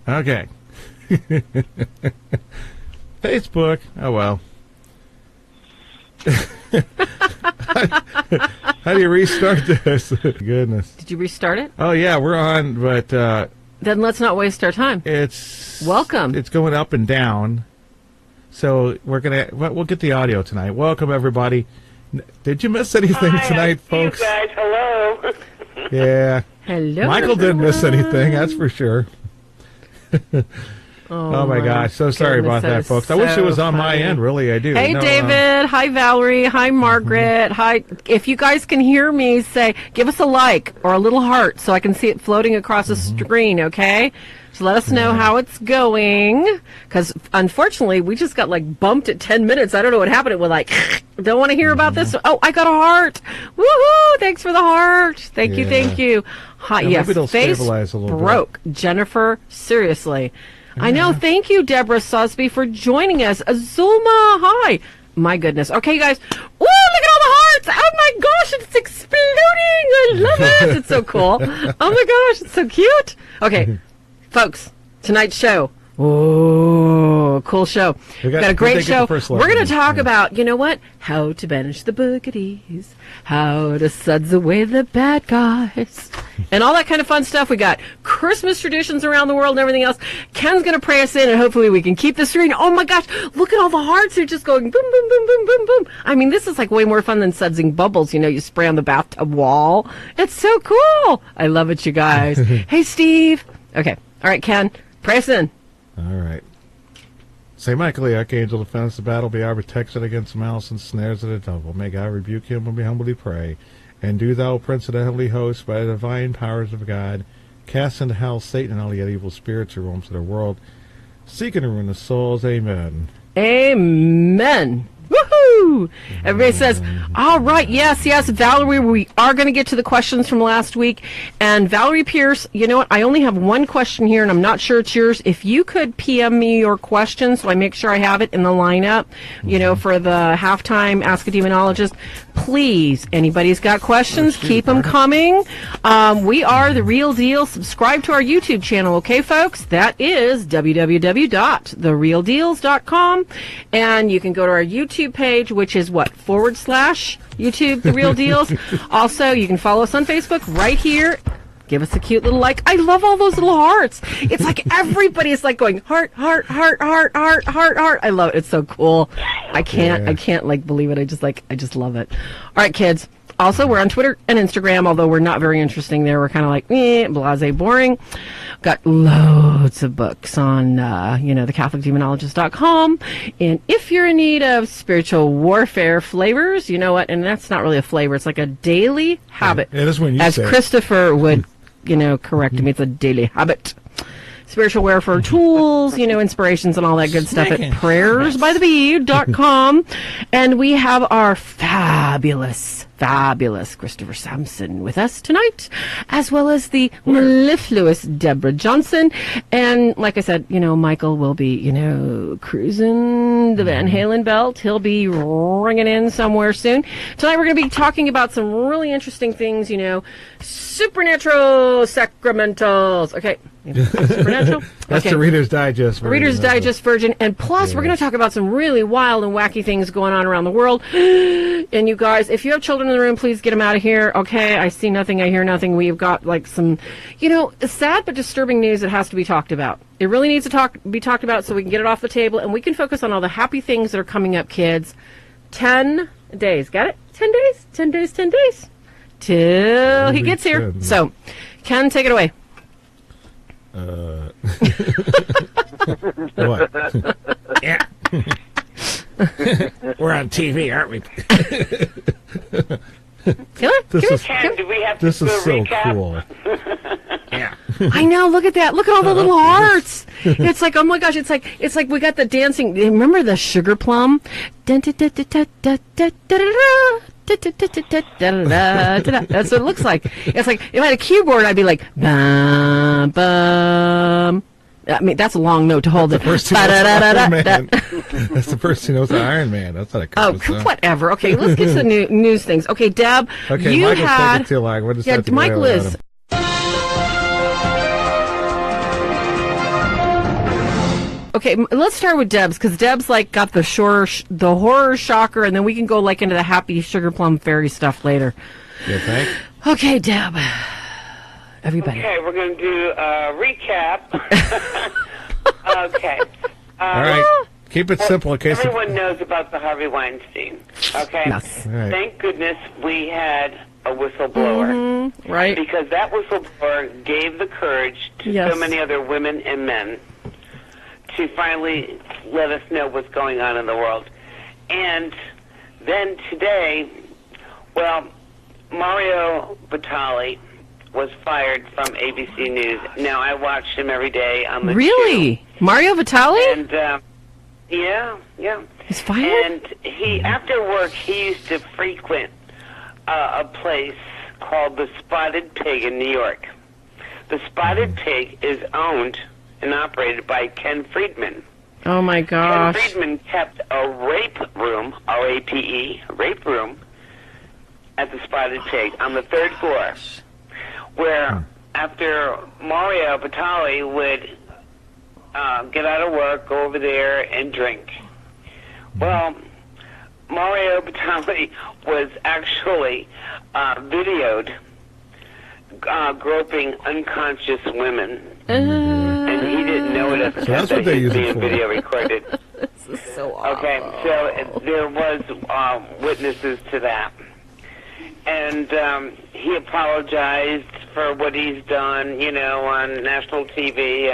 Okay. Facebook. Oh, well. How do you restart this? Goodness. Did you restart it? Oh, yeah, we're on, but... then let's not waste our time. Welcome. It's going up and down. So we'll get the audio tonight. Welcome, everybody. Did you miss anything tonight, folks? You guys, hello. Yeah. Hello. Michael didn't miss anything, that's for sure. Oh my gosh. So sorry about that, folks. I wish it was on my end, really, I do. Hey, David. Hi, Valerie. Hi, Margaret. Hi. If you guys can hear me, give us a like or a little heart so I can see it floating across the screen, okay? So let us know how it's going. Because, unfortunately, we just got, bumped at 10 minutes. I don't know what happened. It was don't want to hear about this. Oh, I got a heart. Woohoo! Thanks for the heart. Thank you. Hi, yes, maybe it'll face stabilize a little broke. bit. Jennifer, seriously. I know. Thank you, Deborah Susby, for joining us. Azulma, hi. My goodness. Okay, guys. Ooh, look at all the hearts. Oh, my gosh, it's exploding. I love it. It's so cool. Oh, my gosh, it's so cute. Okay, folks, tonight's show. Oh, cool show. We got a great show. We're going to talk about, you know what? How to banish the boogies, how to suds away the bad guys, and all that kind of fun stuff. We got Christmas traditions around the world and everything else. Ken's going to pray us in, and hopefully we can keep the stream. Oh, my gosh. Look at all the hearts. They're just going boom, boom, boom, boom, boom, boom. I mean, this is way more fun than sudsing bubbles. You spray on the bathtub wall. It's so cool. I love it, you guys. Hey, Steve. Okay. All right, Ken, pray us in. All right. Say, Michael, the archangel, defends the battle, be our protection against malice and snares of the devil. May God rebuke him when we humbly pray. And do thou, Prince of the heavenly host, by the divine powers of God, cast into hell Satan and all the evil spirits who roams the world, seeking to ruin the souls. Amen. Amen. Woohoo! Everybody says, all right, yes, Valerie, we are going to get to the questions from last week. And Valerie Pierce, you know what? I only have one question here, and I'm not sure it's yours. If you could PM me your question so I make sure I have it in the lineup, for the halftime Ask a Demonologist, please, anybody's got questions, keep them coming. We are the Reel Deel. Subscribe to our YouTube channel, okay, folks? That is www.thereeldeels.com. And you can go to our YouTube page, which is /YouTube The Reel Deels. Also, you can follow us on Facebook right here. Give us a cute little like. I love all those little hearts. It's everybody is going heart, heart, heart, heart, heart, heart, heart. I love it. It's so cool. I can't believe it. I just love it. All right, kids. Also, we're on Twitter and Instagram, although we're not very interesting there. We're kind of blasé, boring. Got loads of books on, thecatholicdemonologist.com. And if you're in need of spiritual warfare flavors, you know what? And that's not really a flavor. It's a daily habit. It is when you As Christopher would, correct me. It's a daily habit. Spiritual warfare tools, inspirations and all that good stuff at prayersbythebee.com. And we have our fabulous Christopher Sampson with us tonight, as well as the mellifluous Deborah Johnson. And like I said, Michael will be, cruising the Van Halen belt. He'll be ringing in somewhere soon. Tonight we're going to be talking about some really interesting things, supernatural sacramentos. Okay. Supernatural? That's the Reader's Digest version. Reader's Digest version. And plus, we're going to talk about some really wild and wacky things going on around the world. And you guys, if you have children in the room, please get them out of here. Okay, I see nothing, I hear nothing. We've got some, sad but disturbing news that has to be talked about. It really needs to be talked about so we can get it off the table and we can focus on all the happy things that are coming up, kids. 10 days. Got it? 10 days? 10 days, 10 days. Till he gets here. 10. So, Ken, take it away. What? Yeah. We're on TV, aren't we? This is so cool. Yeah. I know. Look at that. Look at all the little hearts. It's oh my gosh. It's like we got the dancing. Remember the sugar plum? That's what it looks like. It's if I had a keyboard, I'd be bum, bum. I mean, that's a long note to hold it. That's the first he knows the Iron Man. That's not a cool whatever. Okay, let's get to the news things. Okay, Deb, okay, you Michael's had... taking too long. Michael is... Okay, let's start with Deb's, because Deb's like got the horror shocker, and then we can go like into the happy sugar plum fairy stuff later. You think? Okay, Deb. Everybody. Okay, we're going to do a recap. Okay. All right. Keep it simple in case everyone knows about the Harvey Weinstein. Okay. Yes. Right. Thank goodness we had a whistleblower. Right. Because that whistleblower gave the courage to so many other women and men to finally let us know what's going on in the world. And then today, well, Mario Batali was fired from ABC News. Now, I watch him every day on the Really? show. Mario Batali? And, yeah. He's fired? And he, after work, he used to frequent a place called the Spotted Pig in New York. The Spotted Pig is owned and operated by Ken Friedman. Oh, my gosh. Ken Friedman kept a rape room, R-A-P-E, rape room, at the Spotted Pig on the third floor, where after Mario Batali would get out of work, go over there and drink. Well, Mario Batali was actually videoed groping unconscious women. And he didn't know it at the time. That's what they use it being for. video recorded. This is so awful. Okay, so there was witnesses to that. And he apologized for what he's done, you know, on national TV.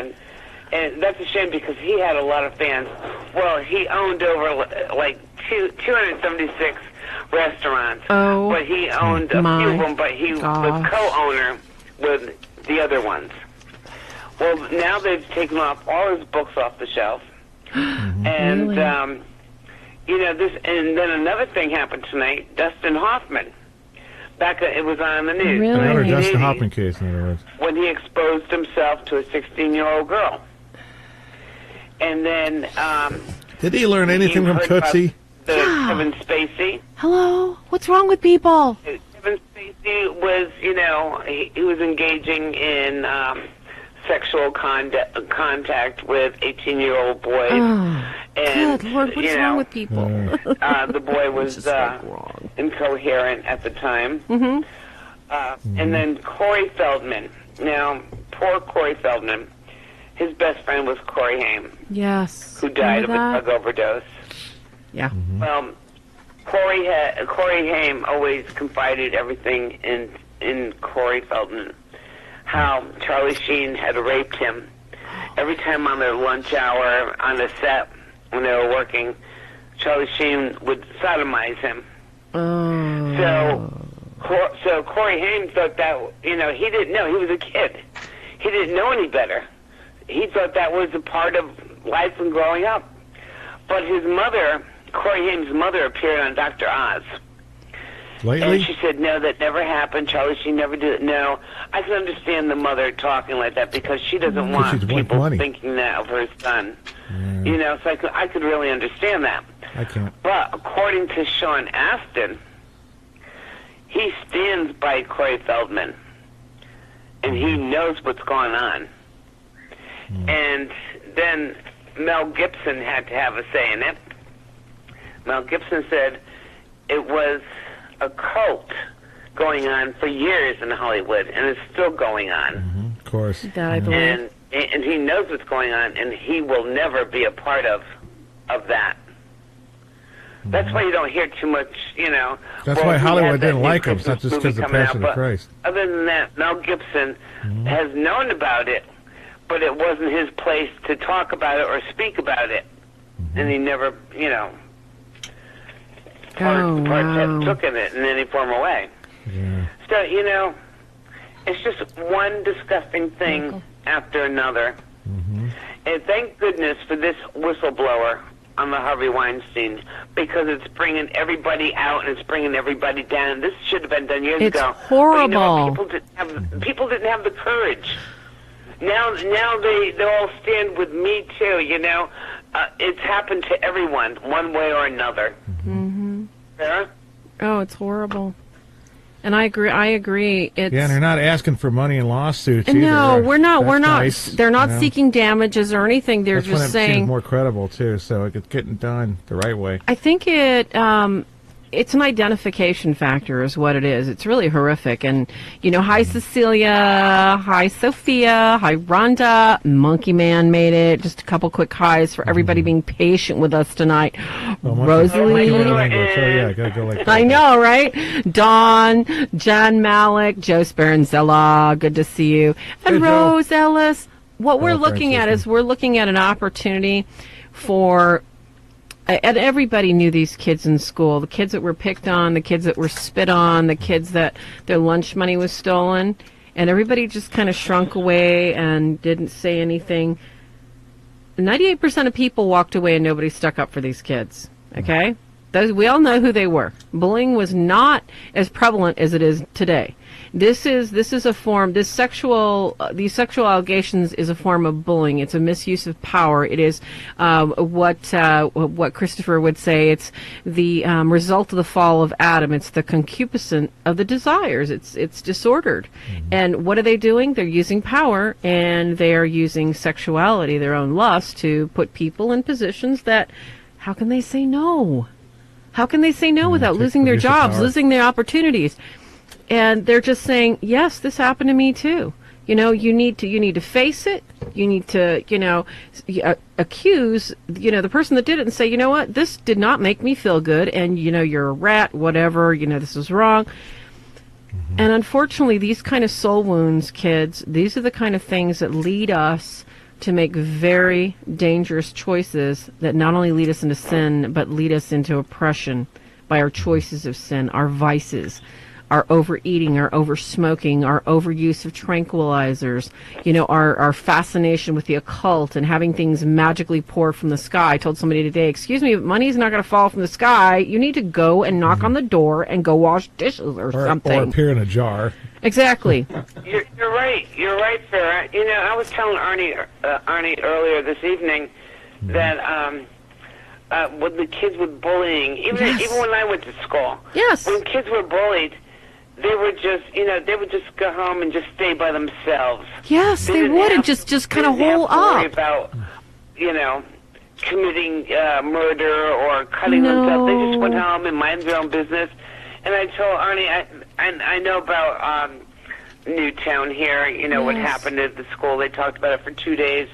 And that's a shame because he had a lot of fans. Well, he owned over, like, 276 restaurants. Oh, but he owned a few of them, but he was co-owner with the other ones. Well, now they've taken off all his books off the shelf. And, Really? you know, and then another thing happened tonight. Dustin Hoffman. It was on the news. Really? Another in the Dustin 1980s, Hoffman case, in other words. when he exposed himself to a 16-year-old girl. And then... Did he learn anything you from heard Tootsie? about Kevin Spacey. Hello? What's wrong with people? Kevin Spacey was, you know, he was engaging in sexual contact with 18-year-old boys. Oh, and, good Lord, what's you know, wrong with people? the boy was Just like wrong. incoherent at the time. And then Corey Feldman. Now, poor Corey Feldman, his best friend was Corey Haim, Yes. who died of a Remember drug that? overdose. Yeah. Well, Corey Haim always confided everything in Corey Feldman. How Charlie Sheen had raped him. Every time on their lunch hour on the set when they were working, Charlie Sheen would sodomize him. Oh. So Corey Haim thought that, you know, he didn't know. He was a kid. He didn't know any better. He thought that was a part of life and growing up. But his mother, Corey Haim's mother, appeared on Dr. Oz. Lately? And she said, no, that never happened. Charlie Sheen never did it. No, I can understand the mother talking like that because she doesn't want she's people money. thinking that of her son. Yeah. You know, so I could really understand that. I can't. But according to Sean Astin, he stands by Corey Feldman, and he knows what's going on. And then Mel Gibson had to have a say in it. Mel Gibson said it was a cult going on for years in Hollywood, and it's still going on. Of course. That I believe. And he knows what's going on, and he will never be a part of that. That's why you don't hear too much, you know. That's well, why he Hollywood had that didn't new like him. It's not Christmas just because movie of coming Passion out, of but Christ. Other than that, Mel Gibson has known about it, but it wasn't his place to talk about it or speak about it. And he never, you know, took in it in any form or way. Yeah. So, you know, it's just one disgusting thing after another. And thank goodness for this whistleblower on the Harvey Weinstein, because it's bringing everybody out and it's bringing everybody down. This should have been done years It's ago. horrible. But, you know, people didn't have the courage. Now they all stand with me too. You know, it's happened to everyone one way or another. Sarah? Oh, it's horrible. And I agree. It's, yeah, and they're not asking for money in lawsuits either. No, we're not. That's We're not. nice, They're not seeking damages or anything. They're That's when just it saying seems more credible too. So it's getting done the right way. I think it's an identification factor is what it is. It's really horrific. And, hi Cecilia, hi Sophia, hi Rhonda, Monkey Man made it. Just a couple quick highs for everybody being patient with us tonight. Rosalie. Yeah, gotta go like that. I know, right? Dawn, John Malik, Joe Speranzella, good to see you. And Hey, Joe. Rose Ellis. What we're looking at is we're looking at an opportunity for... And everybody knew these kids in school, the kids that were picked on, the kids that were spit on, the kids that their lunch money was stolen, and everybody just kind of shrunk away and didn't say anything. 98% of people walked away and nobody stuck up for these kids, okay? We all know who they were. Bullying was not as prevalent as it is today. This is a form. These sexual allegations is a form of bullying. It's a misuse of power. It is what Christopher would say. It's the result of the fall of Adam. It's the concupiscence of the desires. It's disordered. Mm-hmm. And what are they doing? They're using power and they are using sexuality, their own lust, to put people in positions that. How can they say no? How can they say no without losing their jobs, losing their opportunities? And they're just saying, yes, this happened to me too. You need to face it. You need to, accuse, the person that did it and say, you know what, this did not make me feel good. And, you're a rat, whatever, this is wrong. Mm-hmm. And unfortunately, these kind of soul wounds, kids, these are the kind of things that lead us to make very dangerous choices that not only lead us into sin, but lead us into oppression by our choices of sin, our vices, our overeating, our oversmoking, our overuse of tranquilizers, our fascination with the occult and having things magically pour from the sky. I told somebody today, excuse me, but money's not going to fall from the sky. You need to go and knock on the door and go wash dishes or something. Or appear in a jar. Exactly. You're right. You're right, Farah. I was telling Arnie earlier this evening that when the kids were bullying, even when I went to school, when kids were bullied, they would just, they would just go home and just stay by themselves. Yes, they would, and just kind of hole up. About, committing murder or cutting themselves. They just went home and minded their own business. And I told Arnie, I know about Newtown here, what happened at the school. They talked about it for 2 days.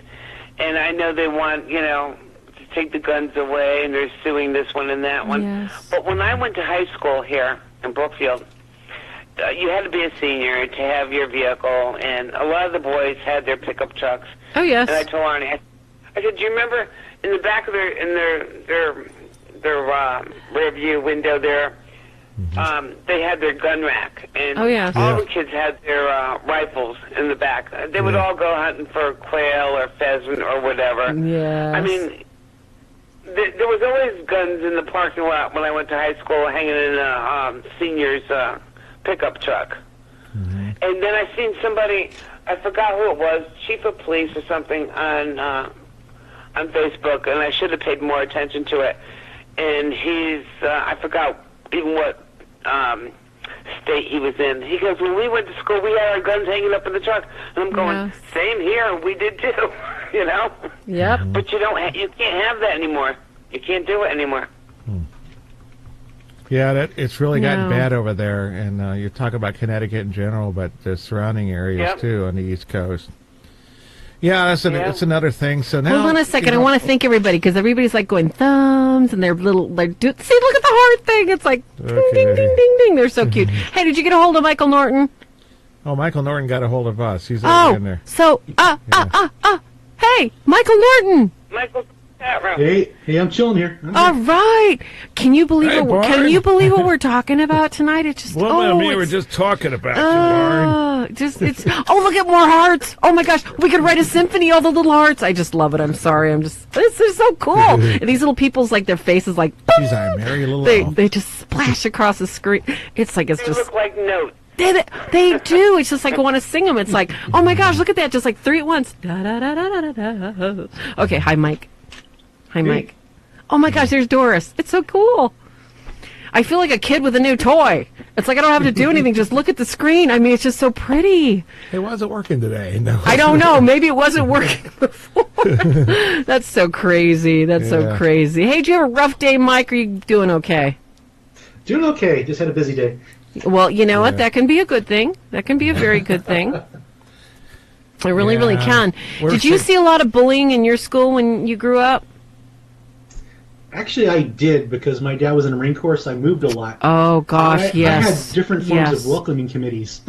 And I know they want, to take the guns away, and they're suing this one and that one. Yes. But when I went to high school here in Brookfield, you had to be a senior to have your vehicle, and a lot of the boys had their pickup trucks. Oh, yes. And I told Arnie, I said, do you remember in the back of their rear view window there, they had their gun rack, and all the kids had their rifles in the back. They would all go hunting for quail or pheasant or whatever. Yes. I mean, there was always guns in the parking lot when I went to high school, hanging in a senior's pickup truck. Mm-hmm. And then I seen somebody, I forgot who it was, chief of police or something on Facebook, and I should have paid more attention to it. And he's, I forgot even what state he was in. He goes, when we went to school, we had our guns hanging up in the truck. And I'm going, same here, we did too, Yep. But you can't have that anymore. You can't do it anymore. Yeah, it's really gotten bad over there, and you talk about Connecticut in general, but the surrounding areas too on the East Coast. Yeah, that's another thing. So now, hold on a second. I want to thank everybody because everybody's like going thumbs and their little see, look at the heart thing. It's like ding, ding, ding, ding, ding. They're so cute. Hey, did you get a hold of Michael Norton? Oh, Michael Norton got a hold of us. He's in there. So hey, Michael Norton. Michael. Hey, I'm chilling here. All right. Can you believe what we're talking about tonight? It's just we were just talking about you, Barn. Look at more hearts. Oh my gosh, we could write a symphony, all the little hearts. I just love it. I'm sorry. This is so cool. And these little people's like their faces like Geez, I marry a little they just splash across the screen. It's like they look like notes. They do. It's just like I want to sing them. It's like, oh my gosh, look at that. Just like three at once. Da, da, da, da, da, da. Okay, hi Mike. Hi, Mike. Oh, my gosh, there's Doris. It's so cool. I feel like a kid with a new toy. It's like I don't have to do anything. Just look at the screen. I mean, it's just so pretty. It wasn't working today. No. I don't know. Maybe it wasn't working before. That's so crazy. That's so crazy. Hey, do you have a rough day, Mike? Or are you doing okay? Doing okay. Just had a busy day. Well, you know what? That can be a good thing. That can be a very good thing. It really, really can. Did you see a lot of bullying in your school when you grew up? Actually, I did, because my dad was in the Marine Corps, so I moved a lot. Oh, gosh, yes. I had different forms of welcoming committees.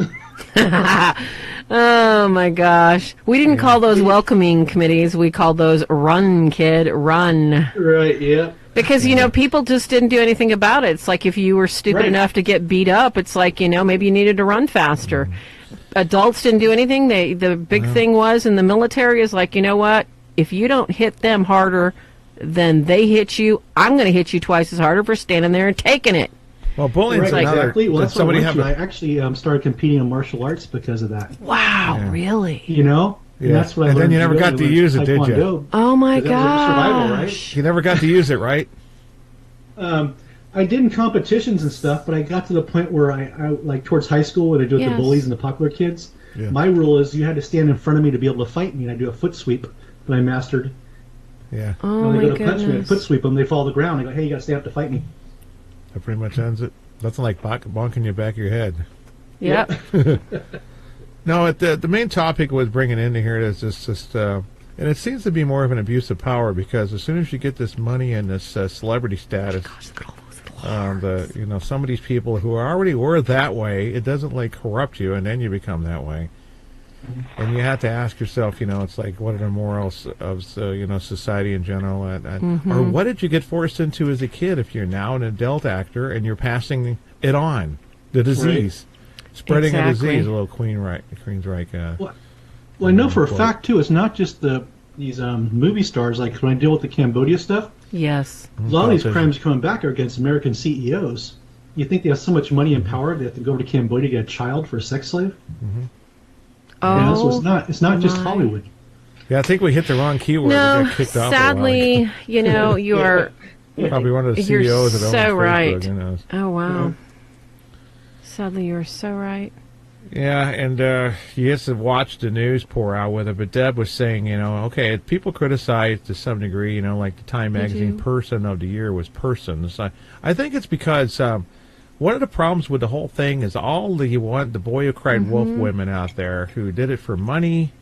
Oh, my gosh. We didn't call those welcoming committees. We called those run, kid, run. Right, yeah. Because, people just didn't do anything about it. It's like if you were stupid enough to get beat up, it's like, maybe you needed to run faster. Adults didn't do anything. The big thing was in the military is like, you know what? If you don't hit them harder than they hit you, I'm going to hit you twice as harder for standing there and taking it. Well, bullying's exactly. Well, that's what I actually started competing in martial arts because of that. Wow, really? And that's what I learned. And then you never got to use it, did you? Oh, my gosh. Survival, right? You never got to use it, right? I did in competitions and stuff, but I got to the point where I like towards high school, when I do with the bullies and the popular kids, my rule is you had to stand in front of me to be able to fight me, and I do a foot sweep that I mastered. Yeah. Oh, when they my go to punch me, I foot sweep them, they fall to the ground. I go, hey, you got to stay up to fight me. That pretty much ends it. That's like bonking your back of your head. Yep. No, the main topic was bringing into here is just and it seems to be more of an abuse of power, because as soon as you get this money and this celebrity status, some of these people who already were that way, it doesn't like corrupt you, and then you become that way. And you have to ask yourself, it's like, what are the morals of society in general? Or what did you get forced into as a kid if you're now an adult actor and you're passing it on, the disease, spreading a disease, a little Queensryche. Well, I know for a fact, too, it's not just these movie stars. Like when I deal with the Cambodia stuff, yes, a lot of these crimes coming back are against American CEOs. You think they have so much money and power they have to go to Cambodia to get a child for a sex slave? Mm-hmm. Oh, so it's not just Hollywood. Yeah, I think we hit the wrong keyword. No, we got kicked off sadly, you are probably one of the CEOs of so right. Facebook, who knows? Oh wow. Sadly, you're so right. Yeah, and you have to watch the news pour out with it. But Deb was saying, okay, people criticize to some degree, like the Time Magazine Person of the Year was persons. I think it's because one of the problems with the whole thing is all the boy who cried wolf women out there who did it for money,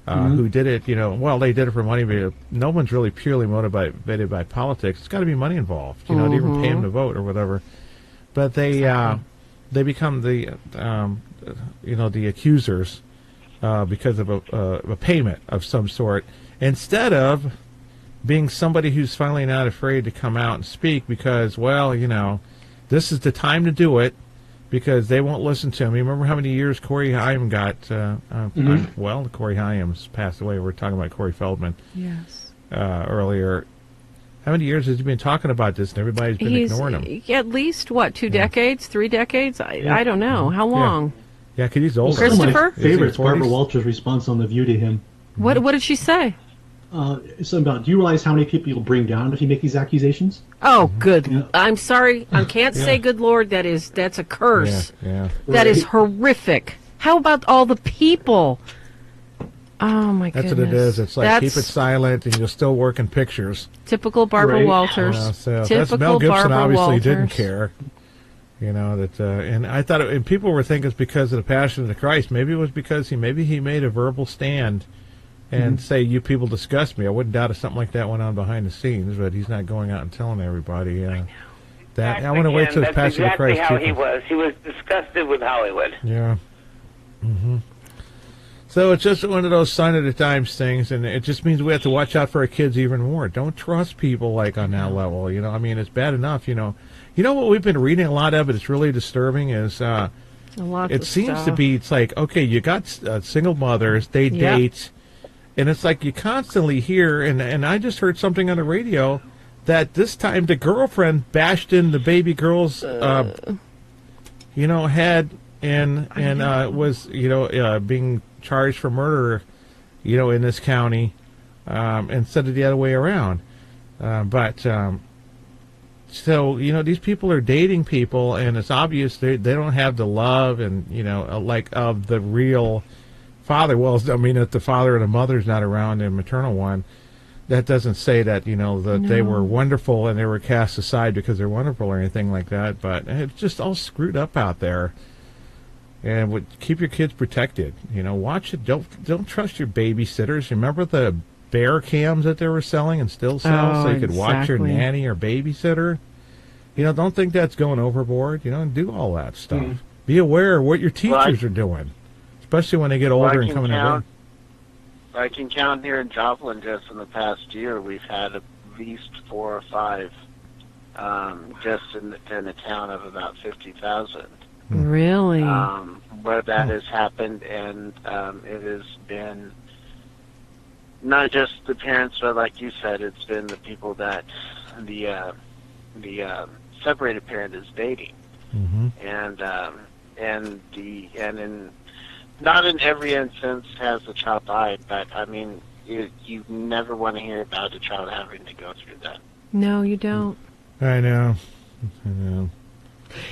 who did it, they did it for money, but no one's really purely motivated by politics. It's got to be money involved, to even pay them to vote or whatever. But they become the the accusers because of a payment of some sort, instead of being somebody who's finally not afraid to come out and speak because, this is the time to do it, because they won't listen to him. You remember how many years Corey Haim got? Corey Haim's passed away. We're talking about Corey Feldman. Yes. Earlier. How many years has he been talking about this, and everybody's been ignoring him? At least, 2 decades, 3 decades? I don't know. How long? Yeah, because he's old. Christopher? My favorite's Barbara Walters' response on The View to him. What did she say? Something about, do you realize how many people you'll bring down if you make these accusations? Oh, good. Yeah. I'm sorry. I can't say good Lord. That's a curse. Yeah. That is horrific. How about all the people? Oh, my goodness. That's what it is. It's like, keep it silent, and you'll still work in pictures. Typical Barbara Walters. Typical Mel Gibson Barbara obviously Walters. didn't care. And I thought, and people were thinking it's because of the Passion of the Christ. Maybe it was because he made a verbal stand and say, you people disgust me. I wouldn't doubt if something like that went on behind the scenes, but he's not going out and telling everybody. I want to wait till his Passion of the Christ. That's exactly how he was. He was disgusted with Hollywood. Yeah. Mm-hmm. So it's just one of those sign of the times things, and it just means we have to watch out for our kids even more. Don't trust people like on that level. It's bad enough. You know what we've been reading a lot of, but it's really disturbing. Is it seems to be? It's like, okay, you got single mothers, they date, and it's like you constantly hear. And I just heard something on the radio that this time the girlfriend bashed in the baby girl's head and was being charged for murder, in this county, instead of the other way around. But so, these people are dating people, and it's obvious they don't have the love and, like of the real father. Well, I mean, if the father and the mother's not around, the maternal one, that doesn't say that, that they were wonderful and they were cast aside because they're wonderful or anything like that. But it's just all screwed up out there. And keep your kids protected. Watch it. Don't trust your babysitters. Remember the bear cams that they were selling and still sell, so you could watch your nanny or babysitter. Don't think that's going overboard. Do all that stuff. Be aware of what your teachers are doing, especially when they get older and coming in. I can count here in Joplin just in the past year, we've had at least 4 or 5 just in a town of about 50,000. Really? Where that has happened, and it has been not just the parents, but like you said, it's been the people that the separated parent is dating, and not in every instance has the child died, but I mean, you never want to hear about a child having to go through that. No, you don't. I know.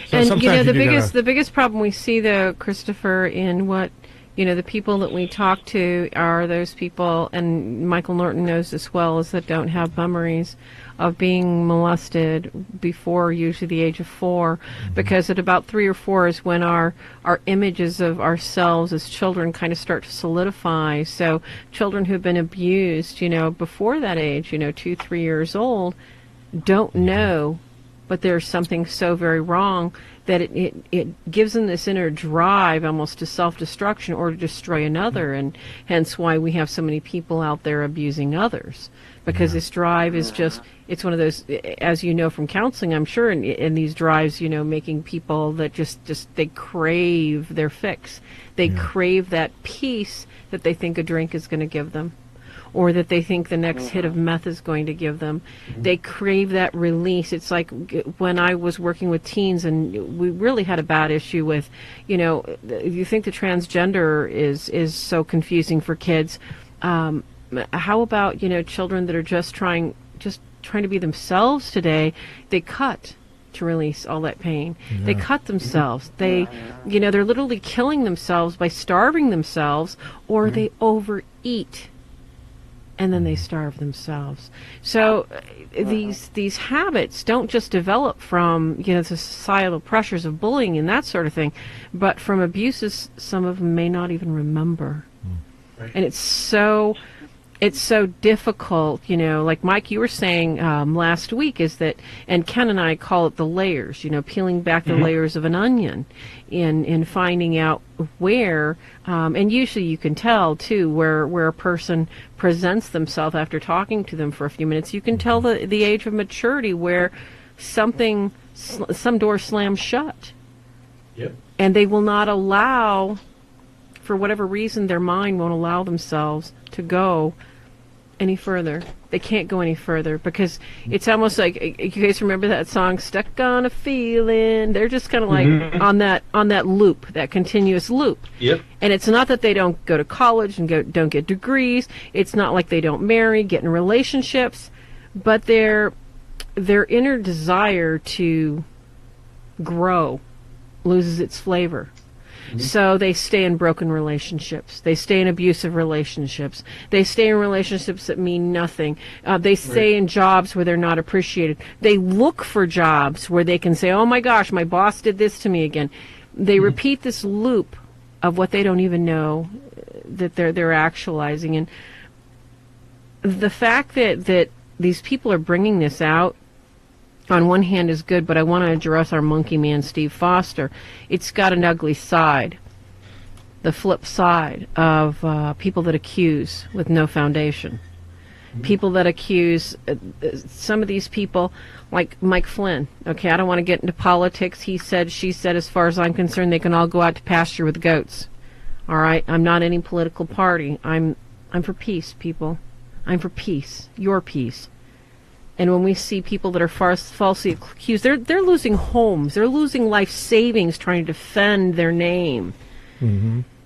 So and the biggest problem we see, though, Christopher, in what the people that we talk to are those people, and Michael Norton knows this well, is that don't have memories of being molested before usually the age of 4, because at about 3 or 4 is when our images of ourselves as children kind of start to solidify. So children who've been abused, before that age, 2, 3 years old, don't know, but there's something so very wrong that it gives them this inner drive almost to self-destruction or to destroy another, and hence why we have so many people out there abusing others, because this drive is just, it's one of those, as you know from counseling, I'm sure, in these drives, making people that just they crave their fix. They crave that peace that they think a drink is going to give them, or that they think the next hit of meth is going to give them. They crave that release. It's like when I was working with teens, and we really had a bad issue with, you think the transgender is so confusing for kids. How about, children that are just trying to be themselves today? They cut to release all that pain. Yeah. They cut themselves. They, they're literally killing themselves by starving themselves, or they overeat. And then they starve themselves. So these habits don't just develop from the societal pressures of bullying and that sort of thing, but from abuses some of them may not even remember. Right. And it's so difficult, like Mike, you were saying last week, is that, and Ken and I call it the layers, peeling back the layers of an onion in finding out where, and usually you can tell too, where a person presents themselves after talking to them for a few minutes. You can tell the age of maturity where some door slams shut. Yep. And they will not allow, for whatever reason, their mind won't allow themselves to go any further. They can't go any further, because it's almost like, you guys remember that song, Stuck on a Feeling? They're just kind of like on that loop, that continuous loop. Yep. And it's not that they don't go to college and don't get degrees. It's not like they don't marry, get in relationships, but their inner desire to grow loses its flavor. So they stay in broken relationships. They stay in abusive relationships. They stay in relationships that mean nothing. They stay in jobs where they're not appreciated. They look for jobs where they can say, oh my gosh, my boss did this to me again. They repeat this loop of what they don't even know that they're actualizing. And the fact that these people are bringing this out, on one hand, is good, but I want to address our monkey man, Steve Foster. It's got an ugly side, the flip side of people that accuse with no foundation. People that accuse, some of these people, like Mike Flynn. Okay, I don't want to get into politics. He said, she said, as far as I'm concerned, they can all go out to pasture with goats. All right, I'm not any political party. I'm for peace, people. I'm for peace, your peace. And when we see people that are falsely accused, they're losing homes. They're losing life savings trying to defend their name.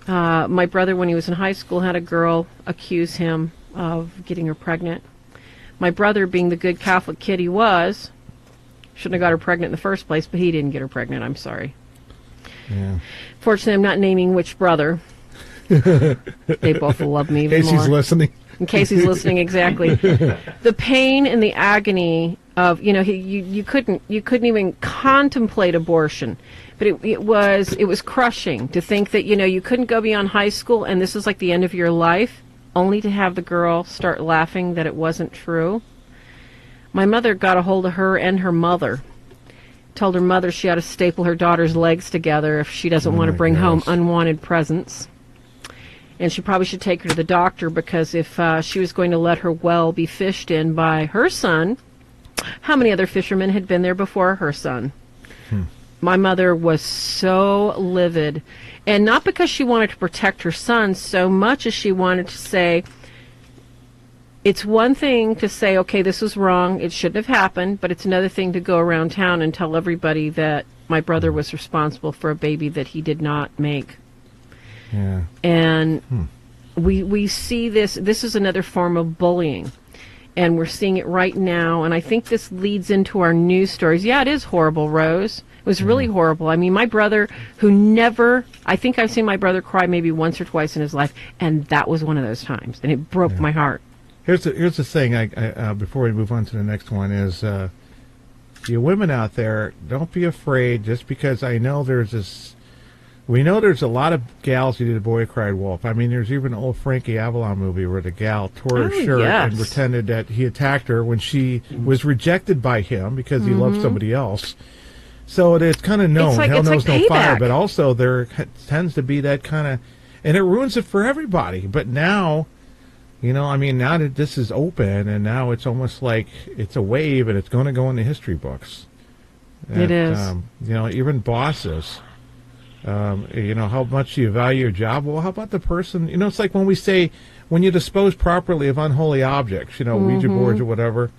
My brother, when he was in high school, had a girl accuse him of getting her pregnant. My brother, being the good Catholic kid he was, Shouldn't have got her pregnant in the first place, but he didn't get her pregnant. I'm sorry. Yeah. Fortunately, I'm not naming which brother. They both will love me even in case more. he's listening. In case he's listening, exactly. The pain and the agony of, you couldn't even contemplate abortion. But it was crushing to think that, you couldn't go beyond high school and this is like the end of your life, only to have the girl start laughing that it wasn't true. My mother got a hold of her and her mother. Told her mother she ought to staple her daughter's legs together if she doesn't want to bring home unwanted presents. And she probably should take her to the doctor because if she was going to let her well be fished in by her son, how many other fishermen had been there before her son? My mother was so livid. And not because she wanted to protect her son so much as she wanted to say, it's one thing to say, okay, this was wrong, it shouldn't have happened, but it's another thing to go around town and tell everybody that my brother was responsible for a baby that he did not make. Yeah. And we see this is another form of bullying. And we're seeing it right now, and I think this leads into our news stories. Yeah, it is horrible, Rose. It was really horrible. I mean, my brother, I think I've seen my brother cry maybe once or twice in his life, and that was one of those times, and it broke my heart. Here's the thing, I before we move on to the next one, is you women out there, don't be afraid, just because we know there's a lot of gals who did A Boy Cried Wolf. I mean, there's even an old Frankie Avalon movie where the gal tore her shirt and pretended that he attacked her when she was rejected by him because he loved somebody else. So it's kind of known. Hell knows no fire. But also there tends to be that kind of... And it ruins it for everybody. But now, now that this is open, and now it's almost like it's a wave and it's going to go in the history books. It is. Even bosses... how much you value your job. Well, how about the person? It's like when we say, when you dispose properly of unholy objects, Ouija boards or whatever,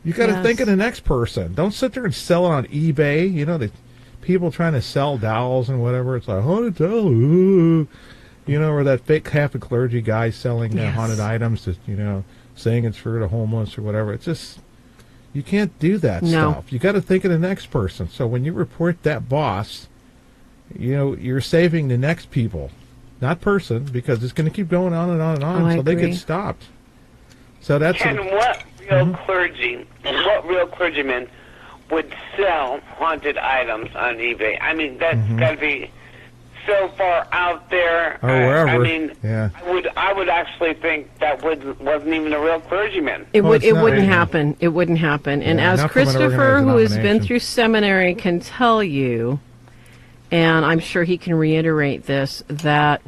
you got to think of the next person. Don't sit there and sell it on eBay. The people trying to sell dolls and whatever. It's like, haunted doll, ooh. Or that fake Catholic clergy guy selling haunted items, saying it's for the homeless or whatever. It's just, you can't do that stuff. You got to think of the next person. So when you report that boss, you're saving the next people, not person, because it's going to keep going on and on and on until they get stopped. So that's... And what real clergyman would sell haunted items on eBay? I mean, that's got to be so far out there. Or wherever. I would actually think that wasn't even a real clergyman. It wouldn't happen. It wouldn't happen. And as Christopher, who has been through seminary, can tell you... And I'm sure he can reiterate this, that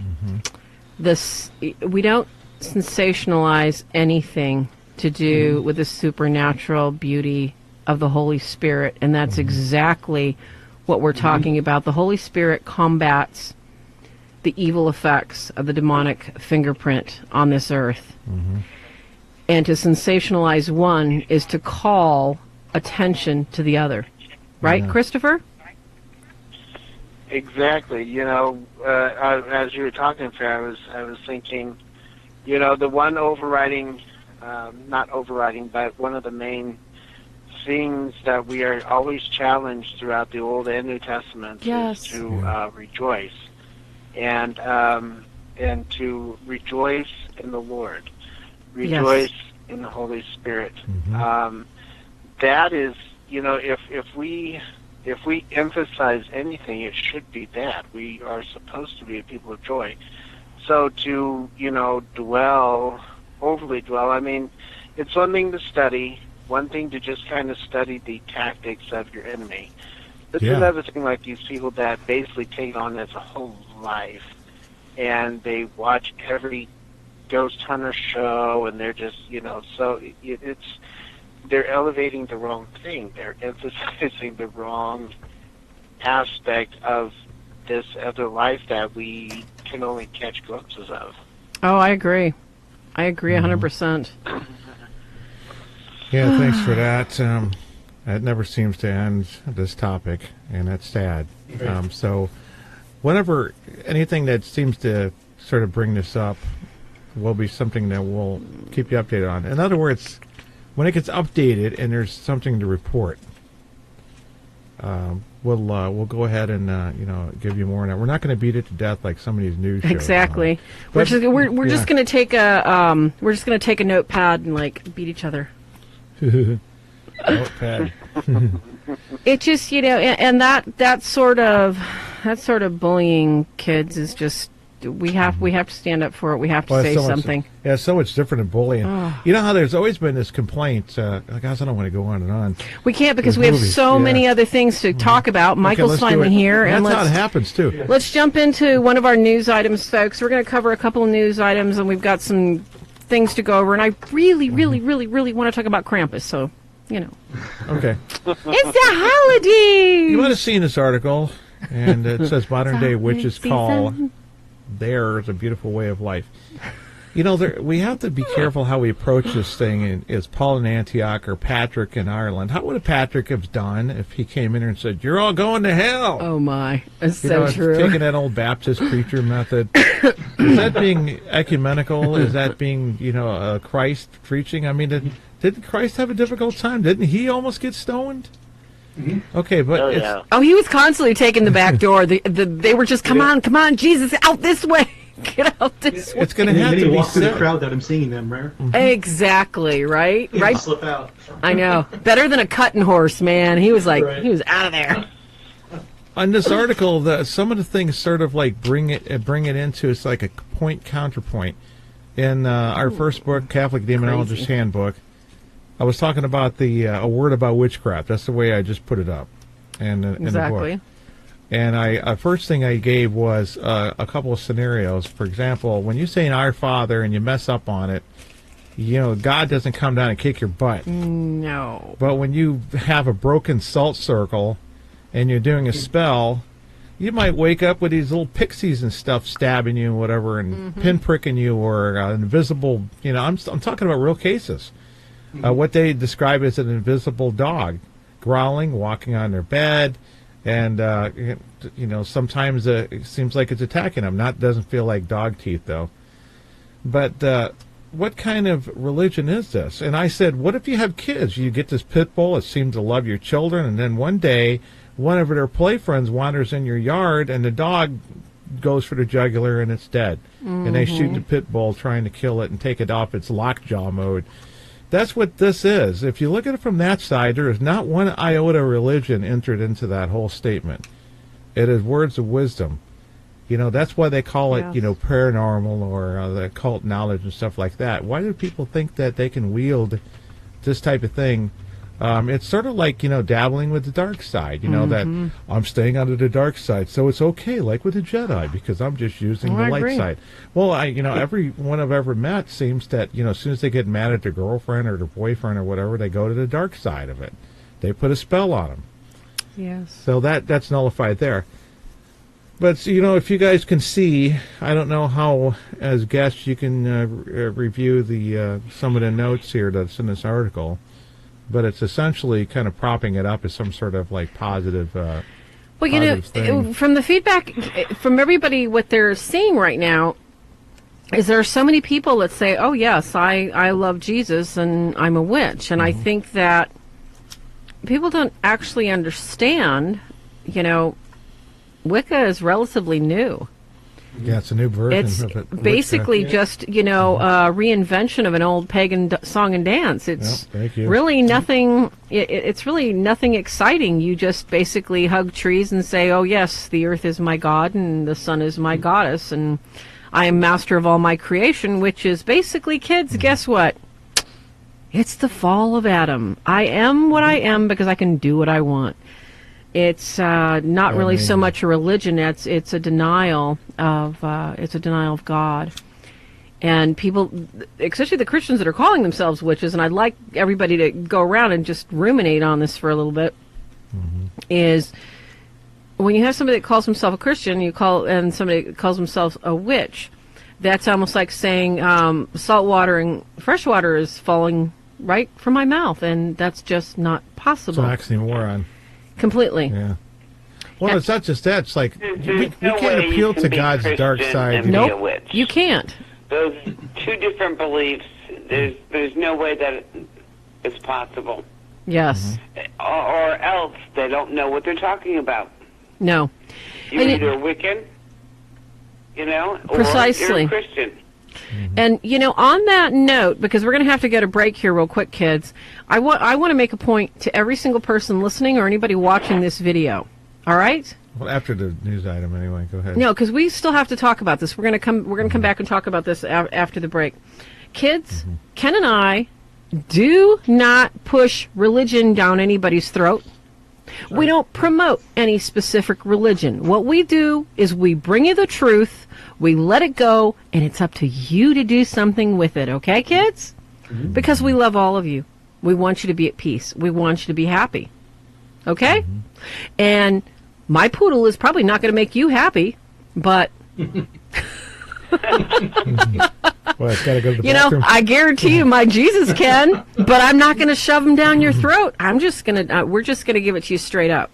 we don't sensationalize anything to do with the supernatural beauty of the Holy Spirit. And that's exactly what we're talking about. The Holy Spirit combats the evil effects of the demonic fingerprint on this earth. And to sensationalize one is to call attention to the other. Right, Christopher? Exactly. As you were talking, Farah, I was thinking, the one not overriding, but one of the main things that we are always challenged throughout the Old and New Testament is to rejoice, and to rejoice in the Lord, rejoice in the Holy Spirit. That is, if we emphasize anything, it should be that. We are supposed to be a people of joy. So to, overly dwell, I mean, it's one thing to study, one thing to just kind of study the tactics of your enemy. It's another thing like these people that basically take on as a whole life, and they watch every ghost hunter show, and they're just, so they're elevating the wrong thing. They're emphasizing the wrong aspect of this other life that we can only catch glimpses of. Oh, I agree. 100%. Yeah, thanks for that. That never seems to end, this topic, and that's sad. So whenever anything that seems to sort of bring this up will be something that we'll keep you updated on. In other words, when it gets updated and there's something to report, we'll go ahead and give you more on that. We're not going to beat it to death like some of these news shows. Exactly. We're just going to take a notepad and like beat each other. Notepad. It just and that sort of bullying kids is just we have to stand up for it. We have to say something. It's so much different than bullying. Oh. You know how there's always been this complaint. Guys, I don't want to go on and on. We can't because we have so many other things to talk about. Michael's finally here, and that's how it happens too. Let's jump into one of our news items, folks. We're going to cover a couple of news items, and we've got some things to go over. And I really, really, really, really want to talk about Krampus. So, Okay. It's the holiday. You might have seen this article, and it says modern day witches call theirs a beautiful way of life. We have to be careful how we approach this thing. Is Paul in Antioch or Patrick in Ireland? How would Patrick have done if he came in here and said, "You're all going to hell"? Oh my, that's so true. Taking that old Baptist preacher method. Is that being ecumenical? Is that being Christ preaching? I mean, didn't Christ have a difficult time? Didn't he almost get stoned? Mm-hmm. Okay, but he was constantly taking the back door. They were just come on, Jesus, out this way, get out this way. It's going to have to be walk through the crowd that I'm seeing them, right? Mm-hmm. Exactly, right? Right. Slip out. I know. Better than a cutting horse, man. He was like he was out of there. On this article, some of the things sort of like bring it into it's like a point counterpoint. In our first book, Catholic Demonologist Handbook, I was talking about a word about witchcraft. That's the way I just put it up, in the book. And first thing I gave was a couple of scenarios. For example, when you say an Our Father and you mess up on it, God doesn't come down and kick your butt. No. But when you have a broken salt circle and you're doing a spell, you might wake up with these little pixies and stuff stabbing you and whatever, and pinpricking you, or an invisible. I'm talking about real cases. What they describe as an invisible dog, growling, walking on their bed, and sometimes it seems like it's attacking them. Doesn't feel like dog teeth though. But what kind of religion is this? And I said, what if you have kids? You get this pit bull. It seems to love your children, and then one day, one of their play friends wanders in your yard, and the dog goes for the jugular, and it's dead. And they shoot the pit bull, trying to kill it and take it off its lockjaw mode. That's what this is. If you look at it from that side, there is not one iota of religion entered into that whole statement. It is words of wisdom. That's why they call it, paranormal or the occult knowledge and stuff like that. Why do people think that they can wield this type of thing? It's sort of like, dabbling with the dark side, that I'm staying out of the dark side, so it's okay, like with the Jedi, because I'm just using the light side. Well, everyone I've ever met seems that, as soon as they get mad at their girlfriend or their boyfriend or whatever, they go to the dark side of it. They put a spell on them. Yes. So that's nullified there. But, if you guys can see, I don't know how, as guests, you can review some of the notes here that's in this article. But it's essentially kind of propping it up as some sort of like positive. Thing. From the feedback from everybody, what they're seeing right now is there are so many people that say, "Oh yes, I love Jesus and I'm a witch," and I think that people don't actually understand. Wicca is relatively new. Yeah, it's a new version of it. It's basically just, a reinvention of an old pagan song and dance. It's really nothing. It's really nothing exciting. You just basically hug trees and say, "Oh yes, the earth is my god and the sun is my goddess, and I am master of all my creation." Which is basically, kids, guess what? It's the fall of Adam. I am what I am because I can do what I want. It's not really so much a religion. It's a denial of God, and people, especially the Christians that are calling themselves witches. And I'd like everybody to go around and just ruminate on this for a little bit. Is when you have somebody that calls himself a Christian, and somebody that calls themselves a witch. That's almost like saying salt water and fresh water is falling right from my mouth, and that's just not possible. It's an oxymoron. Completely. Yeah. Well, it's not just that. It's like we can't appeal to God's dark side. Nope, you can't. Those two different beliefs, there's no way that it's possible. Yes. Or else they don't know what they're talking about. No. You're either Wiccan, or Precisely. you're a Christian. And, on that note, because we're going to have to get a break here real quick, kids, I want to make a point to every single person listening or anybody watching this video. All right? Well, after the news item, anyway. Go ahead. No, because we still have to talk about this. We're going to come back and talk about this after the break. Kids, Ken and I do not push religion down anybody's throat. We don't promote any specific religion. What we do is we bring you the truth, we let it go, and it's up to you to do something with it. Okay, kids? Because we love all of you. We want you to be at peace. We want you to be happy. Okay? And my poodle is probably not going to make you happy, but... Well, it's got to go to the bathroom. I guarantee you my Jesus can, but I'm not going to shove him down your throat. I'm just going to, we're just going to give it to you straight up.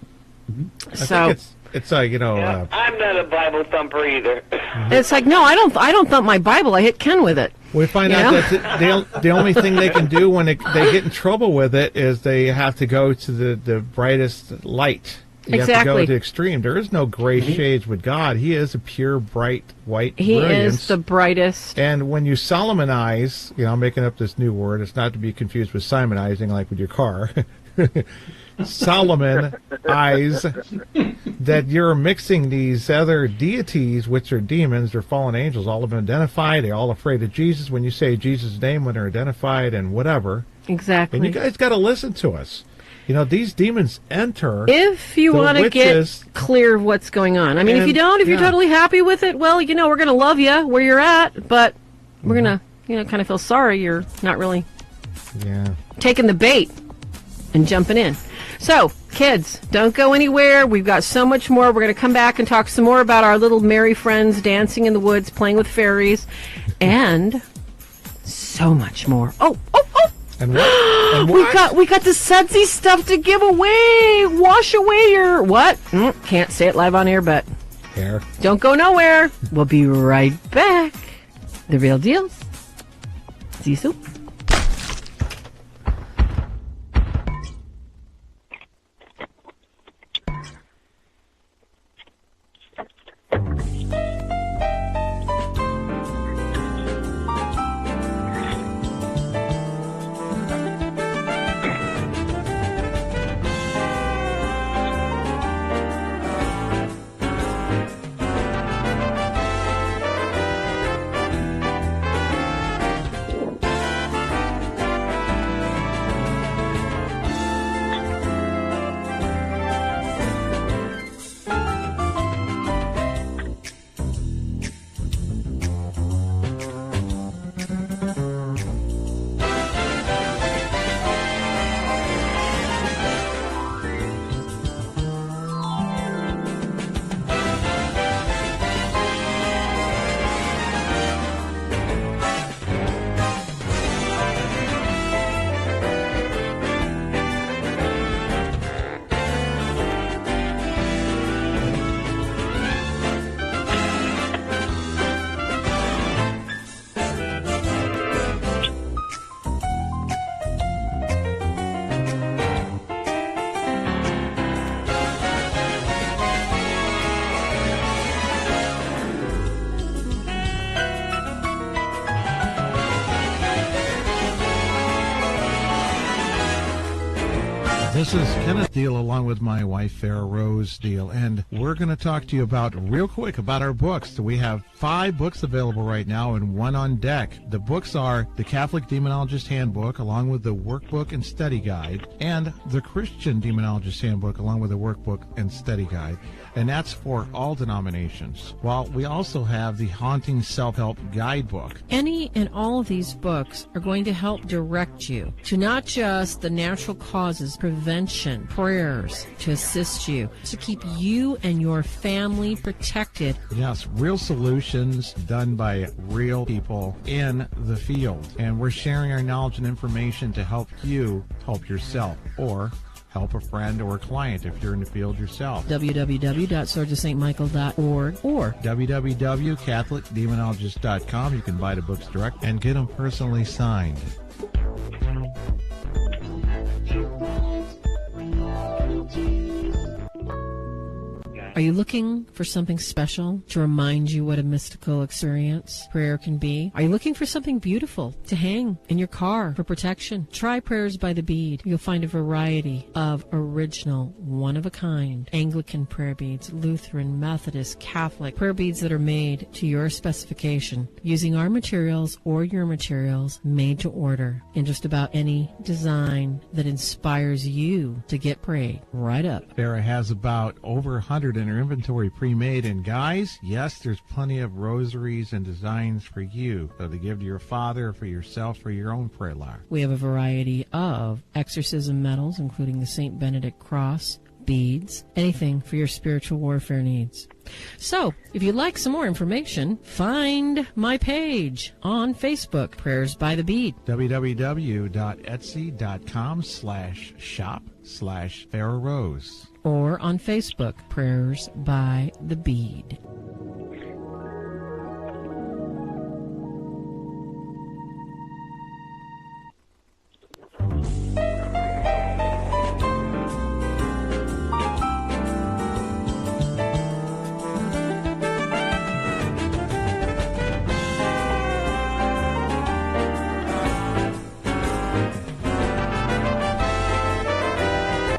So I think it's like, I'm not a Bible thumper either. it's like, no, I don't thump my Bible. I hit Ken with it. we find out that the only thing they can do when they get in trouble with it is they have to go to the brightest light. You have to go to the extreme. There is no gray shades with God. He is a pure, bright, white brilliance. He is the brightest. And when you Solomonize, I'm making up this new word. It's not to be confused with Simonizing, like with your car. Solomon eyes, that you're mixing these other deities, which are demons, they're fallen angels, all of them identified. They're all afraid of Jesus. When you say Jesus' name, when they're identified and whatever. Exactly. And you guys got to listen to us. These demons enter. If you want to get clear of what's going on. I mean, if you don't, if you're totally happy with it, well, we're going to love you where you're at, but we're going to, kind of feel sorry you're not really taking the bait and jumping in. So, kids, don't go anywhere. We've got so much more. We're going to come back and talk some more about our little merry friends dancing in the woods, playing with fairies, and so much more. Oh! And what? We got the sudsy stuff to give away. Wash away your what? Can't say it live on air, but hair. Don't go nowhere. We'll be right back. The Reel Deels. See you soon. This is Kenneth Deel along with my wife, Farah Deel, and we're going to talk to you real quick about our books. So we have 5 books available right now and 1 on deck. The books are the Catholic Demonologist Handbook along with the Workbook and Study Guide, and the Christian Demonologist Handbook along with the Workbook and Study Guide. And that's for all denominations. While we also have the Haunting Self-Help Guidebook. Any and all of these books are going to help direct you to not just the natural causes, prevention, prayers, to assist you, to keep you and your family protected. Yes, real solutions done by real people in the field. And we're sharing our knowledge and information to help you help yourself, or help a friend or a client if you're in the field yourself. www.swordsofstmichael.org or www.catholicdemonologist.com. You can buy the books direct and get them personally signed. Are you looking for something special to remind you what a mystical experience prayer can be? Are you looking for something beautiful to hang in your car for protection? Try Prayers by the Bead. You'll find a variety of original, one-of-a-kind Anglican prayer beads, Lutheran, Methodist, Catholic prayer beads that are made to your specification using our materials or your materials made to order in just about any design that inspires you to get prayed right up. Farah has about over 100 in her inventory pre-made, and guys, yes, there's plenty of rosaries and designs for you, so to give to your father, for yourself, for your own prayer life. We have a variety of exorcism medals, including the St. Benedict cross, beads, anything for your spiritual warfare needs. So, if you'd like some more information, find my page on Facebook, Prayers by the Bead. www.etsy.com/shop/Farah Rose. Or on Facebook, Prayers by the Bead.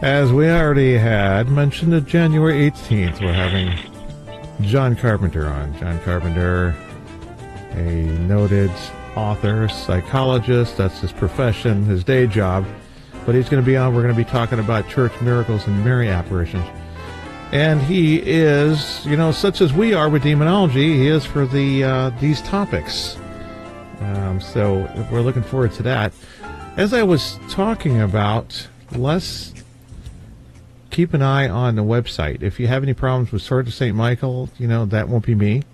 As we already had mentioned, that January 18th, we're having John Carpenter on. John Carpenter, a noted author, psychologist, that's his profession, his day job. But he's going to be on, we're going to be talking about church miracles and Mary apparitions. And he is, such as we are with demonology, he is for these topics. So we're looking forward to that. As I was talking about, let's keep an eye on the website. If you have any problems with Sword of St. Michael, that won't be me,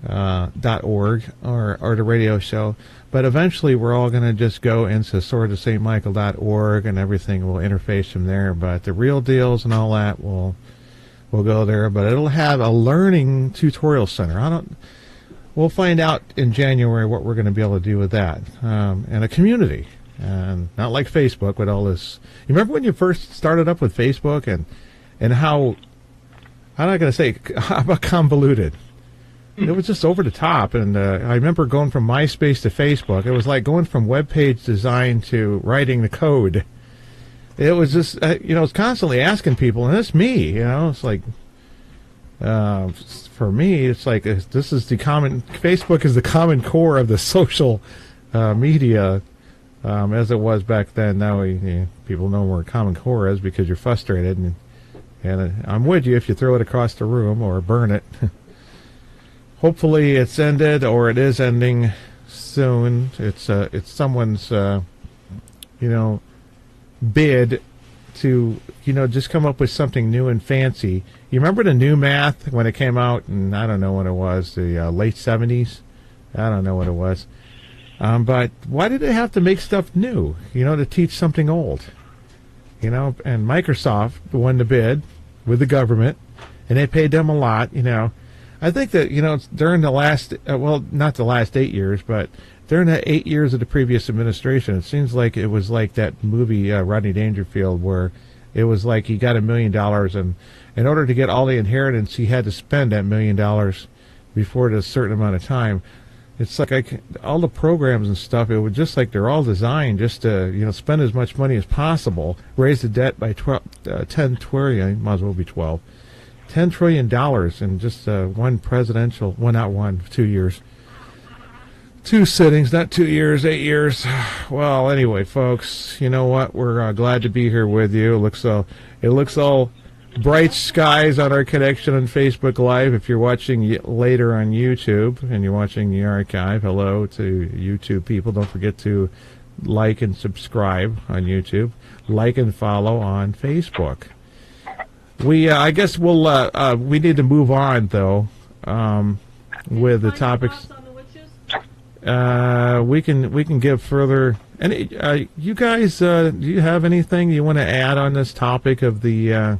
.org or the radio show. But eventually we're all going to just go into swordofstmichael.org and everything will interface from there. But the Reel Deels and all that will go there. But it'll have a learning tutorial center. We'll find out in January what we're going to be able to do with that. And a community. And not like Facebook with all this. You remember when you first started up with Facebook and how, I'm not going to say, how about convoluted? It was just over the top. And I remember going from MySpace to Facebook. It was like going from web page design to writing the code. It was just, it's constantly asking people, and it's me, it's like, for me, it's like, this is Facebook is the common core of the social media. As it was back then. Now people know where Common Core is because you're frustrated, and I'm with you if you throw it across the room or burn it. Hopefully it's ended, or it is ending soon. It's someone's bid to just come up with something new and fancy. You remember the new math when it came out, and I don't know when it was, the late 70s? I don't know what it was. But why did they have to make stuff new, to teach something old? And Microsoft won the bid with the government, and they paid them a lot, I think that, during the last, not the last 8 years, but during the 8 years of the previous administration, it seems like it was like that movie, Rodney Dangerfield, where it was like he got $1 million, and in order to get all the inheritance, he had to spend that $1 million before a certain amount of time. It's like all the programs and stuff, it was just like they're all designed just to, spend as much money as possible, raise the debt by 10 trillion, might as well be 12, $10 trillion in just one presidential, 2 years. 2 sittings, not 2 years, 8 years. Well, anyway, folks, you know what? We're glad to be here with you. It looks all bright skies on our connection on Facebook Live. If you're watching later on YouTube and you're watching the archive, hello to YouTube people. Don't forget to like and subscribe on YouTube. Like and follow on Facebook. I guess we need to move on though with the topics. We can give further. And you guys, do you have anything you want to add on this topic of the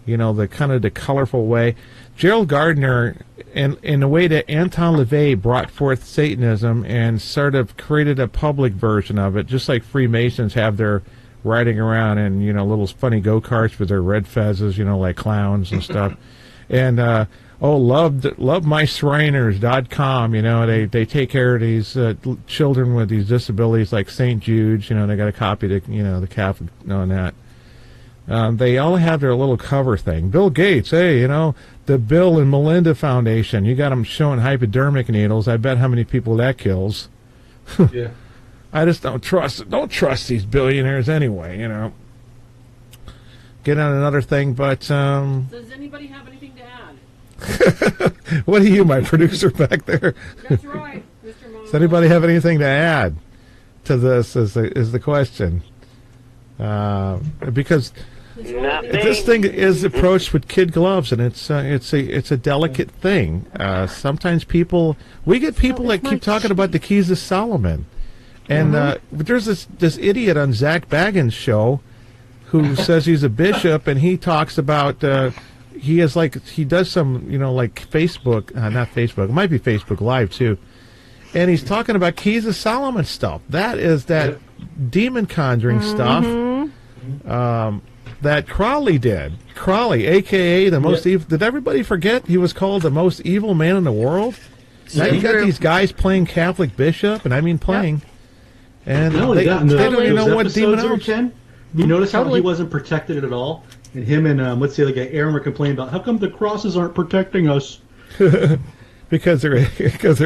the kind of the colorful way? Gerald Gardner, in the way that Anton LaVey brought forth Satanism and sort of created a public version of it, just like Freemasons have their riding around in, little funny go-karts with their red fezzes, like clowns and stuff. And, lovemyshriners.com, they take care of these children with these disabilities like St. Jude's, they got a copy of, the Catholic on that. They all have their little cover thing. Bill Gates, hey, the Bill and Melinda Foundation, you got them showing hypodermic needles. I bet how many people that kills. Yeah. I just don't trust these billionaires anyway, Get on another thing, but Does anybody have anything to add? What are you, my producer back there? That's right, Mr. Mono. Does anybody have anything to add to this? Is the question? Because this thing is approached with kid gloves, and it's a delicate thing. Sometimes we get people that keep talking about the Keys of Solomon. And there's this idiot on Zach Bagans' show who says he's a bishop, and he talks about he does some like Facebook, not Facebook, it might be Facebook Live too, and he's talking about Keys of Solomon stuff. That is that demon conjuring stuff that Crowley did. Crowley, a.k.a. the most evil. Did everybody forget he was called the most evil man in the world? Now you got these guys playing Catholic bishop, and I mean playing. Yep. And they don't even know what demonology. You notice how he wasn't protected at all? And him and, what's the other guy, Aaron, were complaining about, how come the crosses aren't protecting us? because they're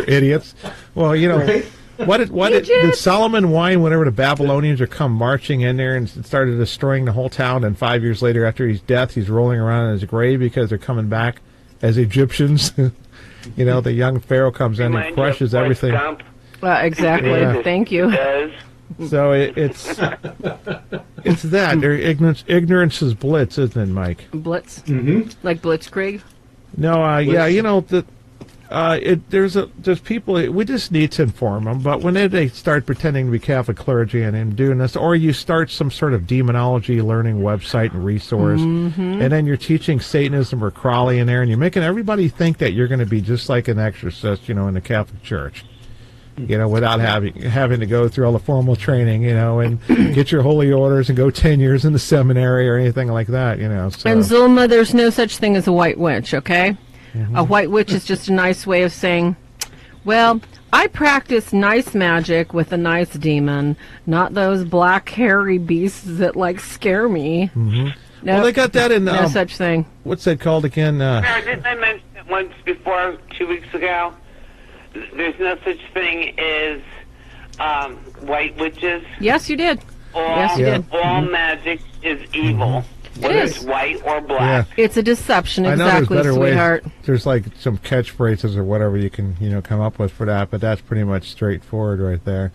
idiots. Well, Right? did Solomon whine whenever the Babylonians are come marching in there and started destroying the whole town, and 5 years later after his death he's rolling around in his grave because they're coming back as Egyptians? The young Pharaoh comes in and crushes everything. Exactly. Yeah. Thank you. So it's that. Their ignorance is blitz, isn't it, Mike? Blitz? Mm-hmm. Like Blitzkrieg? No, there's people, we just need to inform them, but when they start pretending to be Catholic clergy and doing this, or you start some sort of demonology learning website and resource, and then you're teaching Satanism or Crowley in there, and you're making everybody think that you're going to be just like an exorcist, in the Catholic Church. Without having to go through all the formal training, and get your holy orders and go 10 years in the seminary or anything like that, So. And Zulma, there's no such thing as a white witch, okay? A white witch is just a nice way of saying, well, I practice nice magic with a nice demon, not those black hairy beasts that scare me. Mm-hmm. No, well, they got that in no such thing. What's that called again? Farah, didn't I mention it once before, 2 weeks ago? There's no such thing as white witches. Yes, you did. Yes, you did. All magic is evil. Whether is. it's white or black. Yeah. It's a deception, I know exactly, there's better sweetheart. ways. There's some catchphrases or whatever you can come up with for that, but that's pretty much straightforward right there.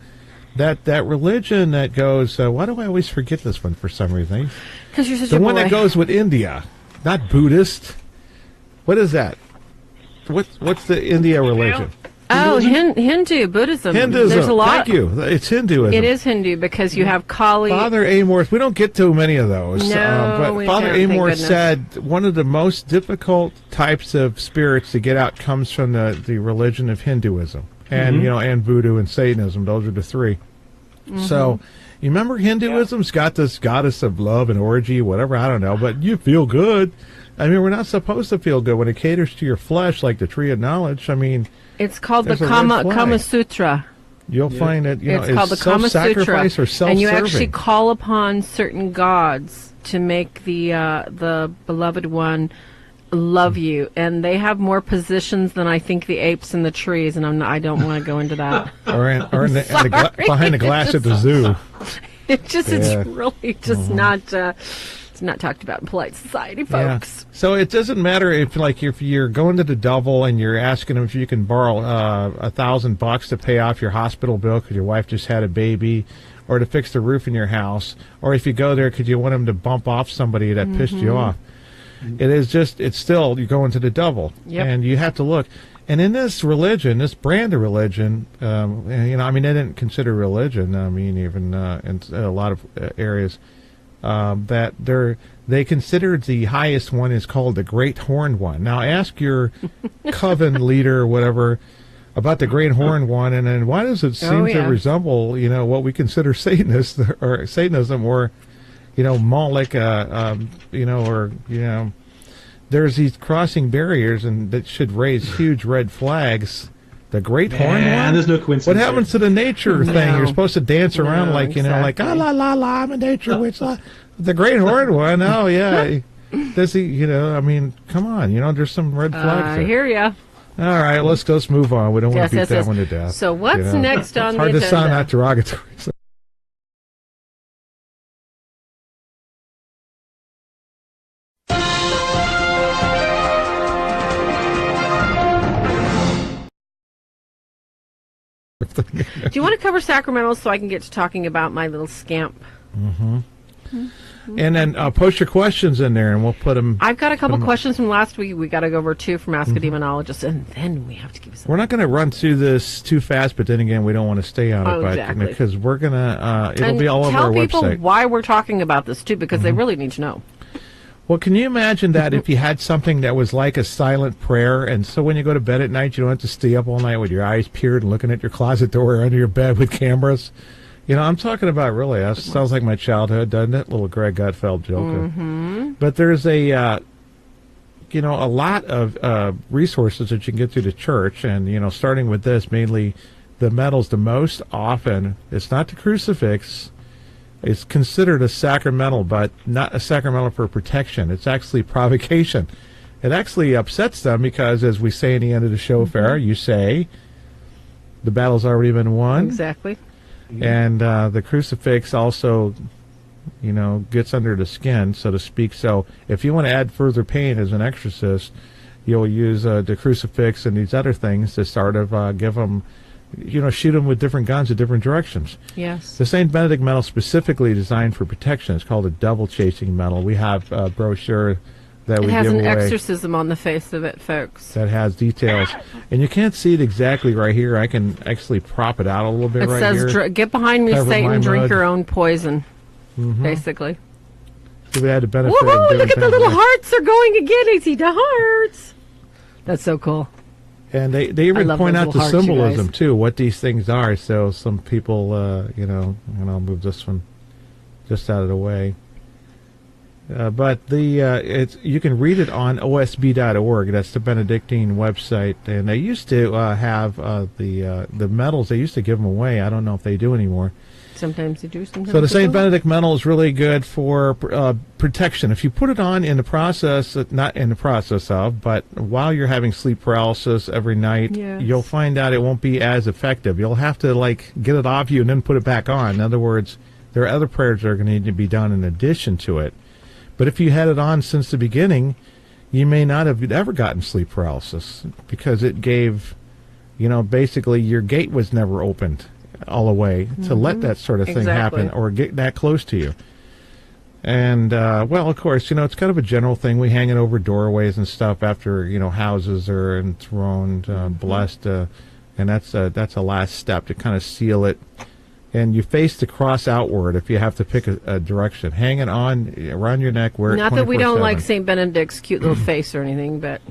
That religion that goes. Why do I always forget this one for some reason? Because you're such the a one boy. that goes with India, not Buddhist. What is that? What's the India religion? Oh, Hindu, Buddhism. Hinduism. There's a lot. Thank you. It's Hinduism. It is Hindu because you have Kali. Father Amor. We don't get too many of those. No, but we Father don't, Amor thank goodness. said one of the most difficult types of spirits to get out comes from the religion of Hinduism, and and Voodoo and Satanism. Those are the three. So, you remember Hinduism's got this goddess of love and orgy, whatever. I don't know, but you feel good. I mean, we're not supposed to feel good when it caters to your flesh, like the tree of knowledge. I mean. It's called the There's a red flag. Kama Sutra. You'll find it, It's called the Kama Sutra. self-sacrifice or self-serving. And you actually call upon certain gods to make the beloved one love you. And they have more positions than I think the apes in the trees, and I don't want to go into that. or behind the glass at the zoo. It just Yeah. it's really just not it's not talked about in polite society, folks. Yeah. So it doesn't matter if you're going to the devil and you're asking him if you can borrow $1,000 to pay off your hospital bill because your wife just had a baby, or to fix the roof in your house, or if you go there because you want him to bump off somebody that pissed you off. It's still you're going to the devil, and you have to look. And in this religion, this brand of religion, I mean, they didn't consider religion. I mean, even in a lot of areas. That they considered the highest one is called the Great Horned One. Now ask your coven leader or whatever about the Great Horned One, and then why does it seem to resemble what we consider Satanism, or Moloch, or there's these crossing barriers, and that should raise huge red flags. The great horn one? There's no coincidence. What happens to the nature thing? You're supposed to dance around exactly. la la la, I'm a nature witch. The great horn one, oh yeah. Does he, come on, there's some red flags there. I hear ya. All right, let's move on. We don't want to beat that one to death. So what's next on the agenda? Hard to sound that derogatory. Do you want to cover Sacremntals so I can get to talking about my little scamp? Mm-hmm. And then post your questions in there, and we'll put them. I've got a couple questions from last week. We got to go over 2 from Ask a Demonologist, and then we have to give some. We're not going to run through this too fast, but then again, we don't want to stay on it, exactly. Because we're going to. It'll be all over our website. Tell people why we're talking about this too, because they really need to know. Well, can you imagine that if you had something that was like a silent prayer, and so when you go to bed at night, you don't have to stay up all night with your eyes peeled and looking at your closet door or under your bed with cameras? I'm talking about really, that sounds like my childhood, doesn't it? Little Greg Gutfeld joke. But there's a lot of resources that you can get through the church, and, starting with this, mainly the metals, the most often, it's not the crucifix. It's considered a sacramental, but not a sacramental for protection. It's actually provocation. It actually upsets them because, as we say in the end of the show, Farah, you say, the battle's already been won. Exactly. And the crucifix also, gets under the skin, so to speak. So if you want to add further pain as an exorcist, you'll use the crucifix and these other things to sort of give them, shoot them with different guns in different directions. Yes. The St. Benedict medal specifically designed for protection. It's called a double-chasing medal. We have a brochure that we give away. It has an exorcism on the face of it, folks. That has details. And you can't see it exactly right here. I can actually prop it out a little bit right here. It says, get behind me, Satan, drink your own poison, basically. So we had the benefit Woohoo, look at the little hearts are going again. I see the hearts. That's so cool. And they even point out the symbolism, too, what these things are. So some people, and I'll move this one just out of the way. But you can read it on osb.org. That's the Benedictine website. And they used to have the medals. They used to give them away. I don't know if they do anymore. Sometimes they do. Sometimes so the St. Benedict medal is really good for protection. If you put it on in the process, not in the process of, but while you're having sleep paralysis every night, you'll find out it won't be as effective. You'll have to get it off you and then put it back on. In other words, there are other prayers that are going to need to be done in addition to it. But if you had it on since the beginning, you may not have ever gotten sleep paralysis because it gave, basically your gate was never opened all the way to let that sort of thing happen or get that close to you. And, well, of course, it's kind of a general thing. We hang it over doorways and stuff after, houses are enthroned, blessed, and that's a last step to kind of seal it. And you face the cross outward if you have to pick a direction. Hang it on around your neck. Wear Not it 24/7. That we don't like St. Benedict's cute little face or anything, but...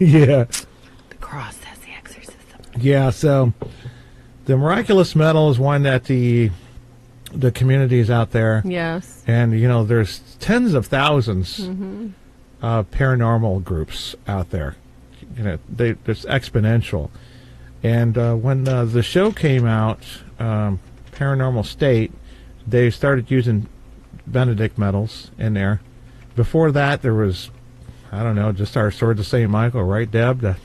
Yeah. The cross has the exorcism. Yeah, so the miraculous medal is one that the community is out there. Yes. And, there's tens of thousands of paranormal groups out there. It's exponential. And when the show came out... Paranormal State, they started using Benedict medals in there. Before that, there was, I don't know, just our Swords of St. Michael, right, Deb?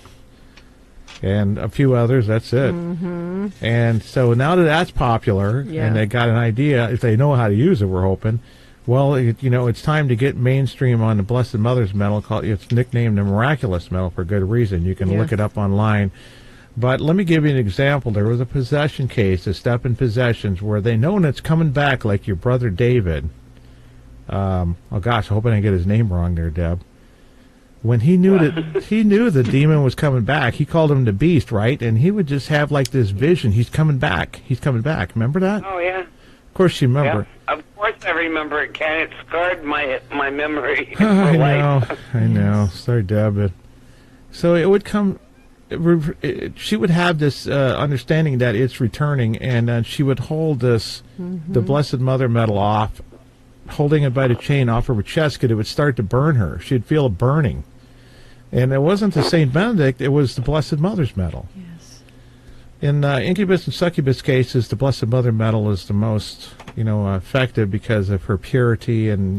And a few others, that's it. And so now that that's popular, and they got an idea, if they know how to use it, we're hoping, well, it's time to get mainstream on the Blessed Mother's medal. It's nicknamed the Miraculous medal for good reason. You can look it up online. But let me give you an example. There was a possession case, a step in possessions, where they know it's coming back, like your brother David. Oh gosh, I hope I didn't get his name wrong there, Deb. When he knew the demon was coming back, he called him the Beast, right? And he would just have this vision. He's coming back. He's coming back. Remember that? Oh yeah. Of course you remember. Yeah, of course I remember it, Ken. It scarred my memory for life. I know. Sorry, Deb. So it would come. She would have this understanding that it's returning, and she would hold the Blessed Mother medal off holding it by the chain off of her chest because it would start to burn her. She'd feel a burning. And it wasn't the St. Benedict, it was the Blessed Mother's medal. Yes. In incubus and succubus cases, the Blessed Mother medal is the most, effective because of her purity and,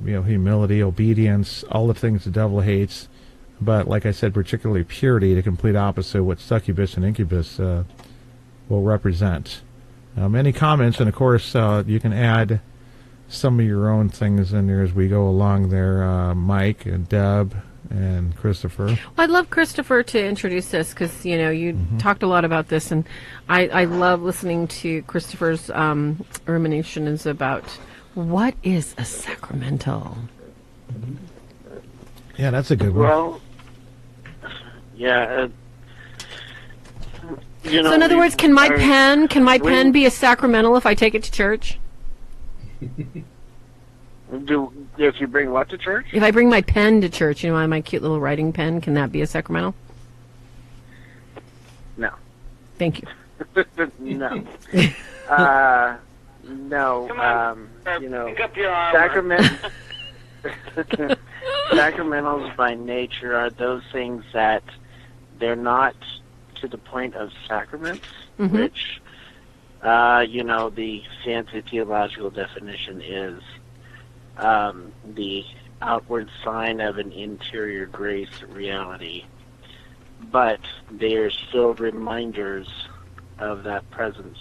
humility, obedience, all the things the devil hates. But like I said, particularly purity, the complete opposite of what succubus and incubus will represent. Any comments? And of course, you can add some of your own things in there as we go along there, Mike and Deb and Christopher. Well, I'd love Christopher to introduce this because, you talked a lot about this, and I love listening to Christopher's ruminations about what is a sacramental. Yeah, that's a good one. Well, yeah. So in other words, can my pen be a sacramental if I take it to church? If you bring what to church? If I bring my pen to church, my cute little writing pen, can that be a sacramental? No. Thank you. No. No. Come on, pick up your armor. Sacramentals by nature are those things that they're not to the point of sacraments, which, the fancy theological definition is the outward sign of an interior grace reality, but they are still reminders of that presence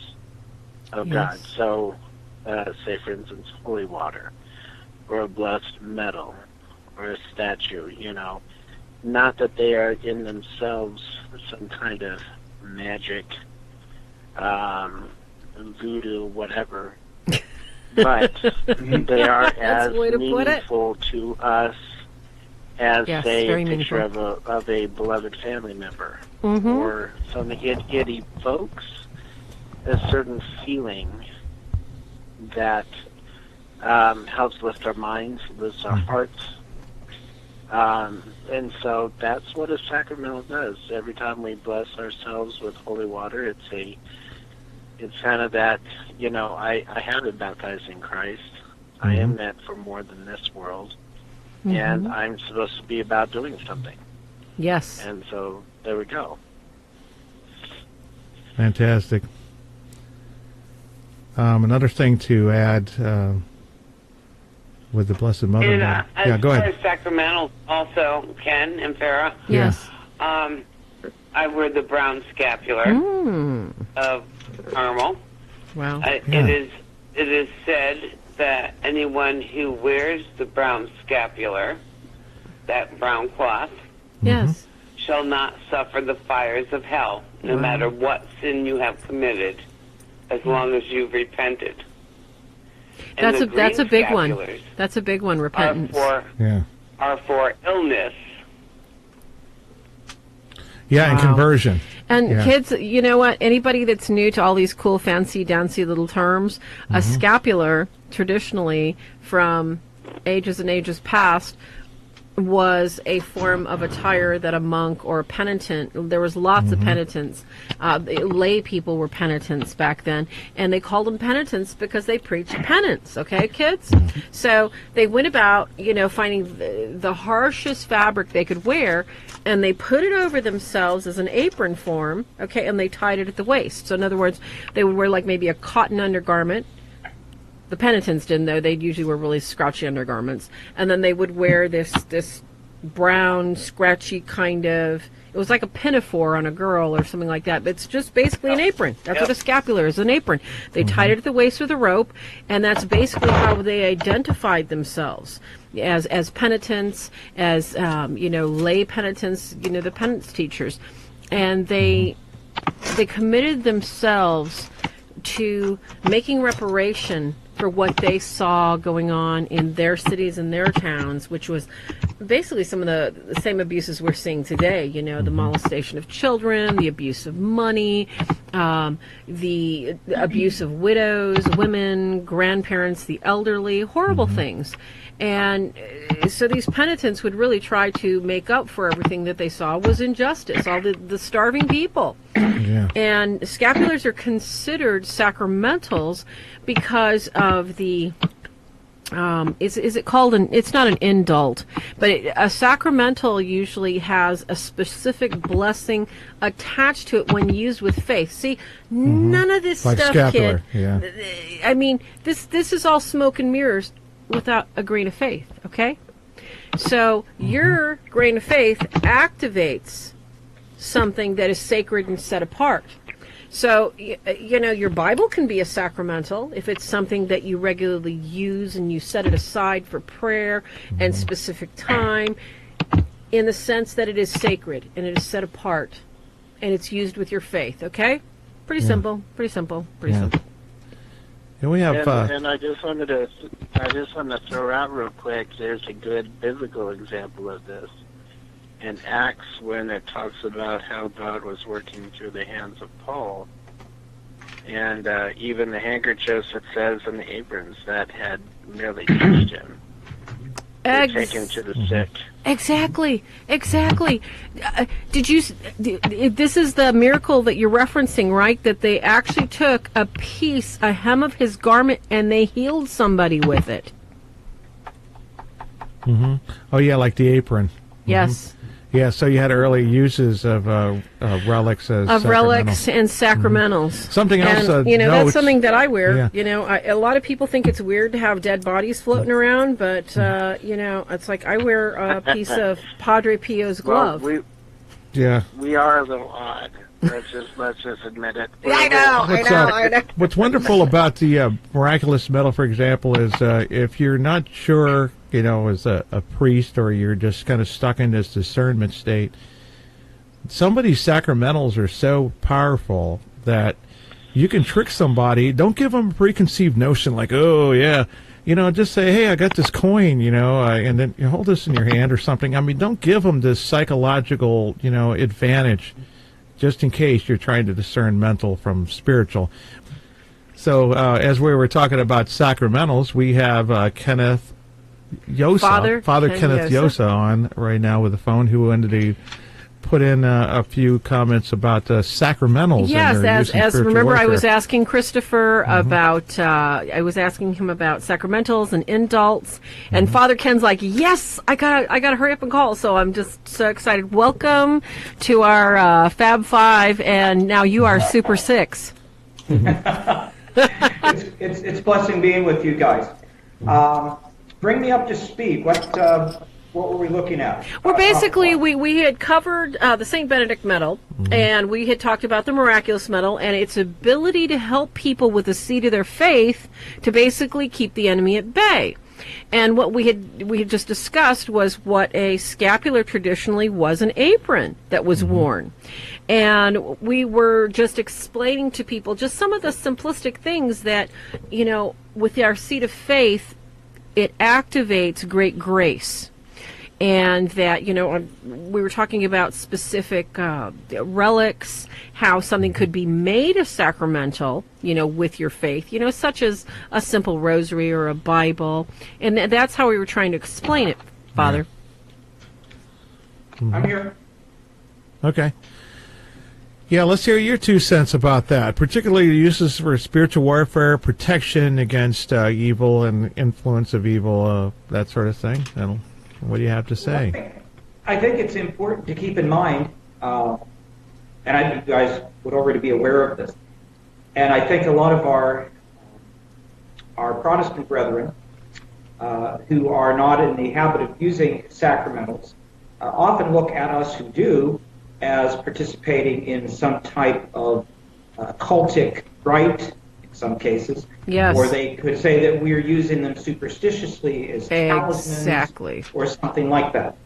of God. So, say, for instance, holy water, or a blessed medal, or a statue, not that they are in themselves some kind of magic, voodoo, whatever, but they are as meaningful to us as, say, a picture of a beloved family member, or something. It evokes a certain feeling that helps lift our minds, lifts our hearts. And so that's what a sacramental does. Every time we bless ourselves with holy water, it's kind of that, I have been baptized in Christ. I am meant for more than this world. And I'm supposed to be about doing something. Yes. And so there we go. Fantastic. Another thing to add with the Blessed Mother. And, go ahead. As sacramentals also, Ken and Farah. Yes. I wear the brown scapular of Carmel. Wow. It is said that anyone who wears the brown scapular, that brown cloth, yes, shall not suffer the fires of hell, no matter what sin you have committed, as long as you've repented. That's a big one. That's a big one. Repentance. Are for illness. Yeah, and conversion. And kids, you know what? Anybody that's new to all these cool, fancy, dancy little terms, a scapular, traditionally from ages and ages past, was a form of attire that a monk or a penitent, there was lots of penitents, lay people were penitents back then, and they called them penitents because they preached penance, okay, kids? So they went about, finding the harshest fabric they could wear, and they put it over themselves as an apron form, okay, and they tied it at the waist. So in other words, they would wear like maybe a cotton undergarment. The penitents didn't, though. They usually were really scratchy undergarments. And then they would wear this brown, scratchy kind of... It was like a pinafore on a girl or something like that. But it's just basically an apron. That's what a scapular is, an apron. They tied it at the waist with a rope, and that's basically how they identified themselves. As penitents, as, lay penitents, the penance teachers. And they committed themselves to making reparation for what they saw going on in their cities and their towns, which was basically some of the same abuses we're seeing today, the molestation of children, the abuse of money, the abuse of widows, women, grandparents, the elderly, horrible things. And so these penitents would really try to make up for everything that they saw was injustice, all the starving people. Yeah. And scapulars are considered sacramentals because of the is it called it's not an indult, but a sacramental usually has a specific blessing attached to it when used with faith. See, none of this like stuff, scapular. kid. Yeah. I mean, this is all smoke and mirrors without a grain of faith, okay? So your grain of faith activates something that is sacred and set apart. So, your Bible can be a sacramental if it's something that you regularly use and you set it aside for prayer and specific time, in the sense that it is sacred and it is set apart and it's used with your faith, okay? Pretty simple. And we have and I just wanted to throw out real quick. There's a good biblical example of this in Acts when it talks about how God was working through the hands of Paul, and even the handkerchiefs, it says, and the aprons that had merely touched him were taken to the sick. Exactly. Did you? This is the miracle that you're referencing, right? That they actually took a hem of his garment, and they healed somebody with it. Oh yeah, like the apron. Yes. Yeah, so you had early uses of relics as relics and sacramentals. Something else, and, that's something that I wear. Yeah. A lot of people think it's weird to have dead bodies floating around, but it's like I wear a piece of Padre Pio's glove. Well, we are a little odd. Let's just admit it. I know. What's wonderful about the miraculous metal, for example, is if you're not sure, as a priest, or you're just kind of stuck in this discernment state, some of these sacramentals are so powerful that you can trick somebody. Don't give them a preconceived notion like, oh, yeah, just say, hey, I got this coin, and then you hold this in your hand or something. I mean, don't give them this psychological, advantage, just in case you're trying to discern mental from spiritual. So as we were talking about sacramentals, we have Kenneth Yosa, Father Kenneth Yosa on right now with the phone, who wanted to put in a few comments about sacramentals. Yes, as remember, warfare. I was asking Christopher about, I was asking him about sacramentals and indults, and Father Ken's like, yes, I gotta hurry up and call. So I'm just so excited. Welcome to our Fab Five, and now you are Super Six. It's blessing being with you guys. Bring me up to speed. What were we looking at? Well, basically, we had covered the St. Benedict medal, and we had talked about the miraculous medal and its ability to help people with the seed of their faith to basically keep the enemy at bay. And what we had just discussed was what a scapular traditionally was, an apron that was worn. And we were just explaining to people just some of the simplistic things that, with our seed of faith, it activates great grace. And that, we were talking about specific relics, how something could be made a sacramental, with your faith, such as a simple rosary or a Bible. And that's how we were trying to explain it, Father. I'm here. Okay. Yeah, let's hear your 2 cents about that, particularly the uses for spiritual warfare, protection against evil and influence of evil, that sort of thing. What do you have to say? I think it's important to keep in mind, and I think you guys would already be aware of this, and I think a lot of our Protestant brethren who are not in the habit of using sacramentals often look at us who do as participating in some type of cultic rite, in some cases. Yes. Or they could say that we're using them superstitiously as talismans or something like that.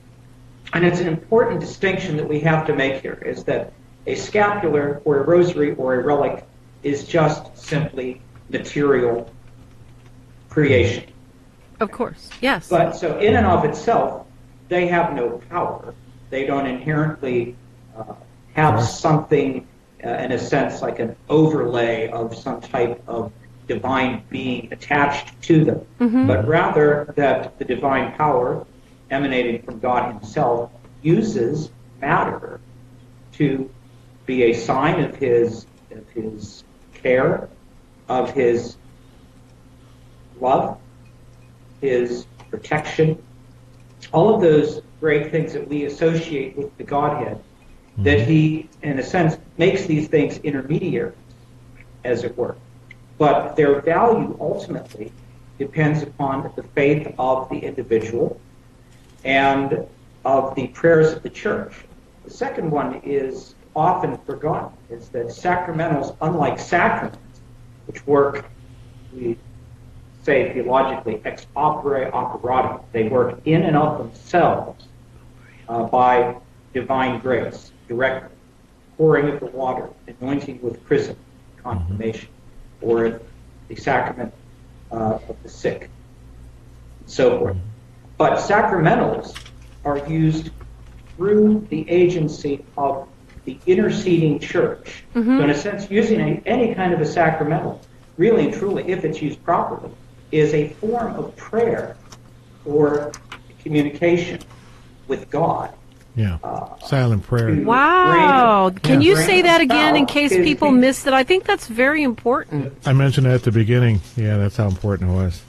And it's an important distinction that we have to make here, is that a scapular or a rosary or a relic is just simply material creation. Of course, yes. But so in and of itself, they have no power. They don't inherently have something in a sense, like an overlay of some type of divine being attached to them, but rather that the divine power emanating from God himself uses matter to be a sign of his care, of his love, his protection, all of those great things that we associate with the Godhead, that he, in a sense, makes these things intermediary, as it were. But their value ultimately depends upon the faith of the individual and of the prayers of the church. The second one is often forgotten, is that sacramentals, unlike sacraments, which work, we say theologically, ex opere operatum, they work in and of themselves by divine grace, directly, pouring of the water, anointing with chrism, confirmation, or the sacrament of the sick, and so forth. But sacramentals are used through the agency of the interceding church. So in a sense, using any kind of a sacramental, really and truly, if it's used properly, is a form of prayer or communication with God. Yeah, silent prayer. Wow. Can you say that again in case people missed it? I think that's very important. I mentioned that at the beginning. Yeah, that's how important it was.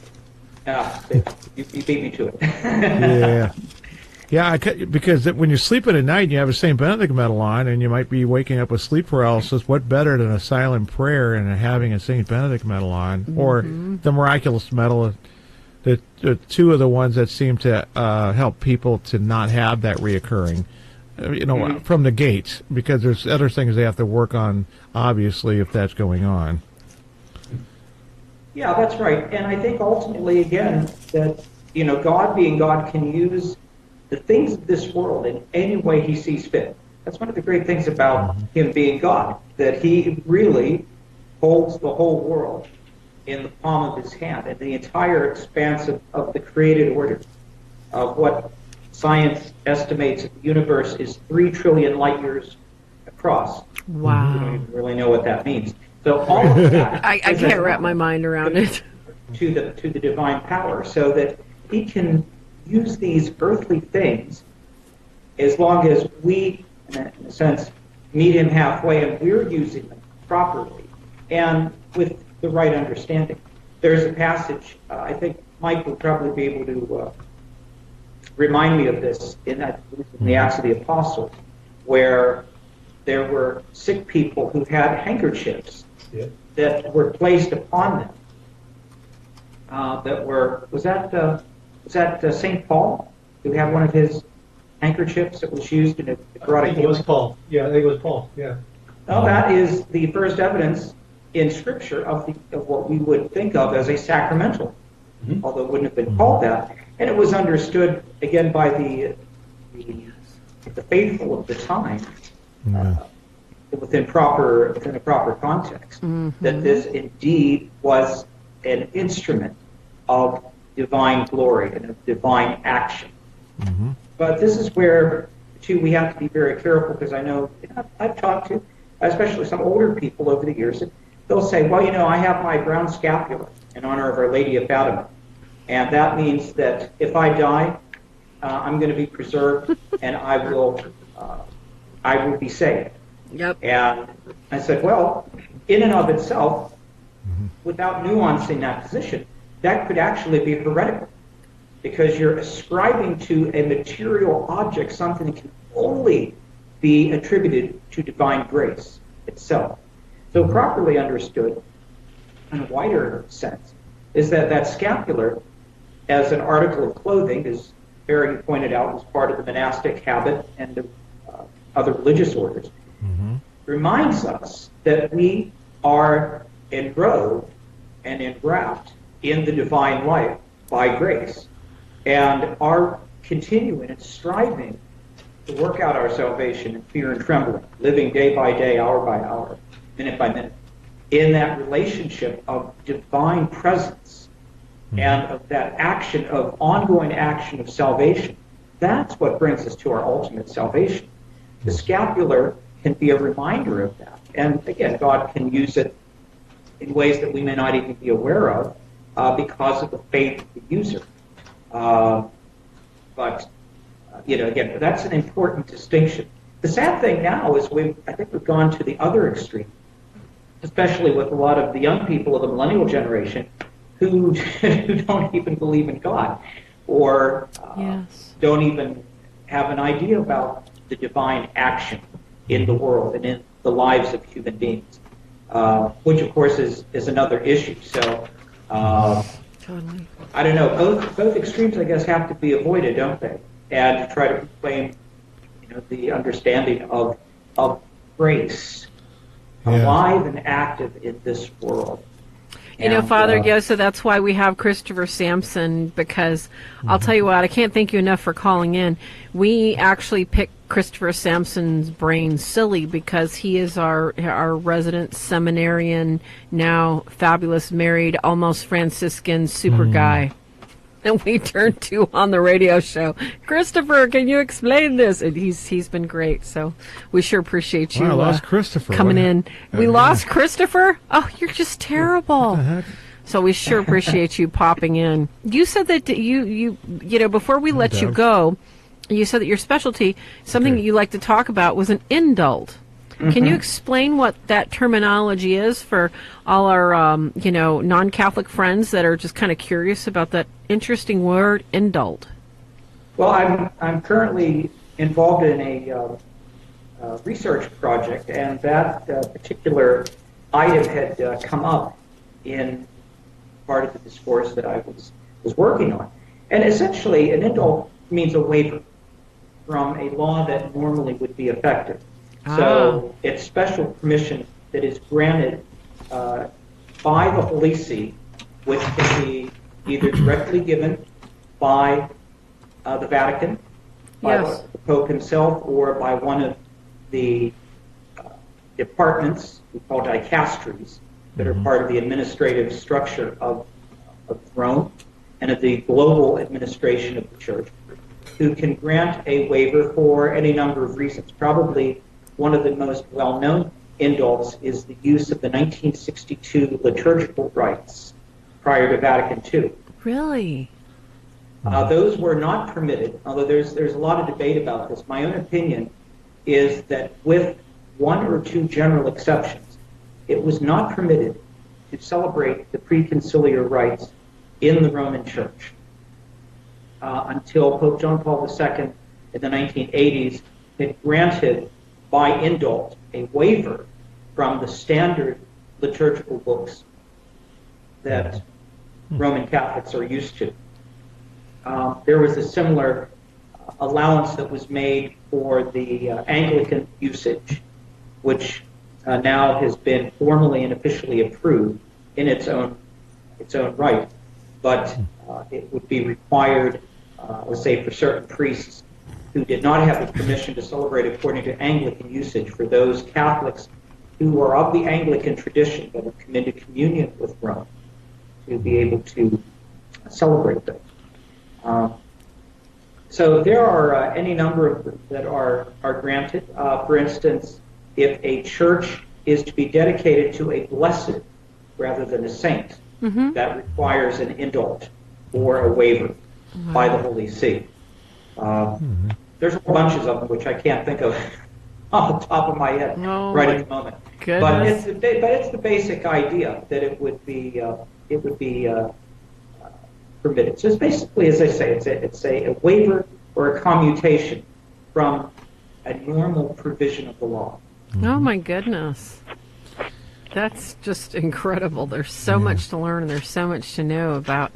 You beat me to it. Yeah. Yeah, because when you're sleeping at night and you have a St. Benedict medal on and you might be waking up with sleep paralysis, what better than a silent prayer and having a St. Benedict medal on? Or the miraculous medal, the two of the ones that seem to help people to not have that reoccurring, from the gate, because there's other things they have to work on, obviously, if that's going on. Yeah, that's right. And I think ultimately, again, that, God being God can use the things of this world in any way he sees fit. That's one of the great things about him being God, that he really holds the whole world in the palm of his hand, and the entire expanse of the created order, of what science estimates the universe is 3 trillion light years across. Wow. We don't even really know what that means. So all of that I can't wrap my mind around it. To the divine power, so that he can use these earthly things as long as we, in a sense, meet him halfway and we're using them properly and with the right understanding. There's a passage, I think Mike will probably be able to remind me of this in the Acts of the Apostles, where there were sick people who had handkerchiefs that were placed upon them. Was that St. Paul who had one of his handkerchiefs that was used and it brought a healing? It was Paul. Yeah, I think it was Paul. Yeah. Well, that is the first evidence in Scripture of what we would think of as a sacramental, although it wouldn't have been called that. And it was understood again by the faithful of the time, within a proper context, that this indeed was an instrument of divine glory and of divine action. But this is where, too, we have to be very careful, because I know I've talked to, especially some older people over the years, and they'll say, well, I have my brown scapular in honor of Our Lady of Fatima, and that means that if I die, I'm going to be preserved, and I will be saved. Yep. And I said, well, in and of itself, without nuancing that position, that could actually be heretical, because you're ascribing to a material object something that can only be attributed to divine grace itself. So properly understood, in a wider sense, is that scapular, as an article of clothing, as Farah pointed out, was part of the monastic habit and the other religious orders, reminds us that we are enrobed and enwrapped in the divine life by grace, and are continuing and striving to work out our salvation in fear and trembling, living day by day, hour by hour, minute by minute, in that relationship of divine presence and of that action, of ongoing action of salvation. That's what brings us to our ultimate salvation. The scapular can be a reminder of that. And again, God can use it in ways that we may not even be aware of because of the faith of the user. But again, that's an important distinction. The sad thing now is I think we've gone to the other extreme, especially with a lot of the young people of the millennial generation who don't even believe in God or don't even have an idea about the divine action in the world and in the lives of human beings, which of course is another issue. So Totally. I don't know. Both extremes, I guess, have to be avoided, don't they? And to try to proclaim, the understanding of grace, alive and active in this world. Father, so that's why we have Christopher Sampson, because I'll tell you what, I can't thank you enough for calling in. We actually picked Christopher Sampson's brain silly because he is our resident seminarian, now fabulous, married, almost Franciscan super guy. And we turned to on the radio show, Christopher, can you explain this? And he's been great. So we sure appreciate you. I lost Christopher coming in. We lost Christopher? Oh, you're just terrible. What the heck? So we sure appreciate you popping in. You said that you before we let you go, you said that your specialty, something that you like to talk about, was an indult. Can you explain what that terminology is for all our, non-Catholic friends that are just kind of curious about that interesting word, indult? Well, I'm currently involved in a research project, and that particular item had come up in part of the discourse that I was working on. And essentially, an indult means a waiver from a law that normally would be effective. So it's special permission that is granted by the Holy See, which can be either directly given by the Vatican, by the Pope himself, or by one of the departments we call dicasteries that are part of the administrative structure of Rome and of the global administration of the Church, who can grant a waiver for any number of reasons. Probably one of the most well-known indults is the use of the 1962 liturgical rites prior to Vatican II. Really? Those were not permitted, although there's a lot of debate about this. My own opinion is that with one or two general exceptions, it was not permitted to celebrate the preconciliar rites in the Roman Church until Pope John Paul II in the 1980s had granted by indult a waiver from the standard liturgical books that Roman Catholics are used to. There was a similar allowance that was made for the Anglican usage, which now has been formally and officially approved in its own right, but it would be required, let's say, for certain priests who did not have the permission to celebrate according to Anglican usage, for those Catholics who are of the Anglican tradition that have come into communion with Rome to be able to celebrate them. So there are any number of that are granted. For instance, if a church is to be dedicated to a blessed rather than a saint, that requires an indult or a waiver by the Holy See. There's bunches of them which I can't think of off the top of my head at the moment. Goodness. But it's the basic idea that it would be permitted. So it's basically, as I say, it's a waiver or a commutation from a normal provision of the law. Oh my goodness. That's just incredible. There's so much to learn and there's so much to know about.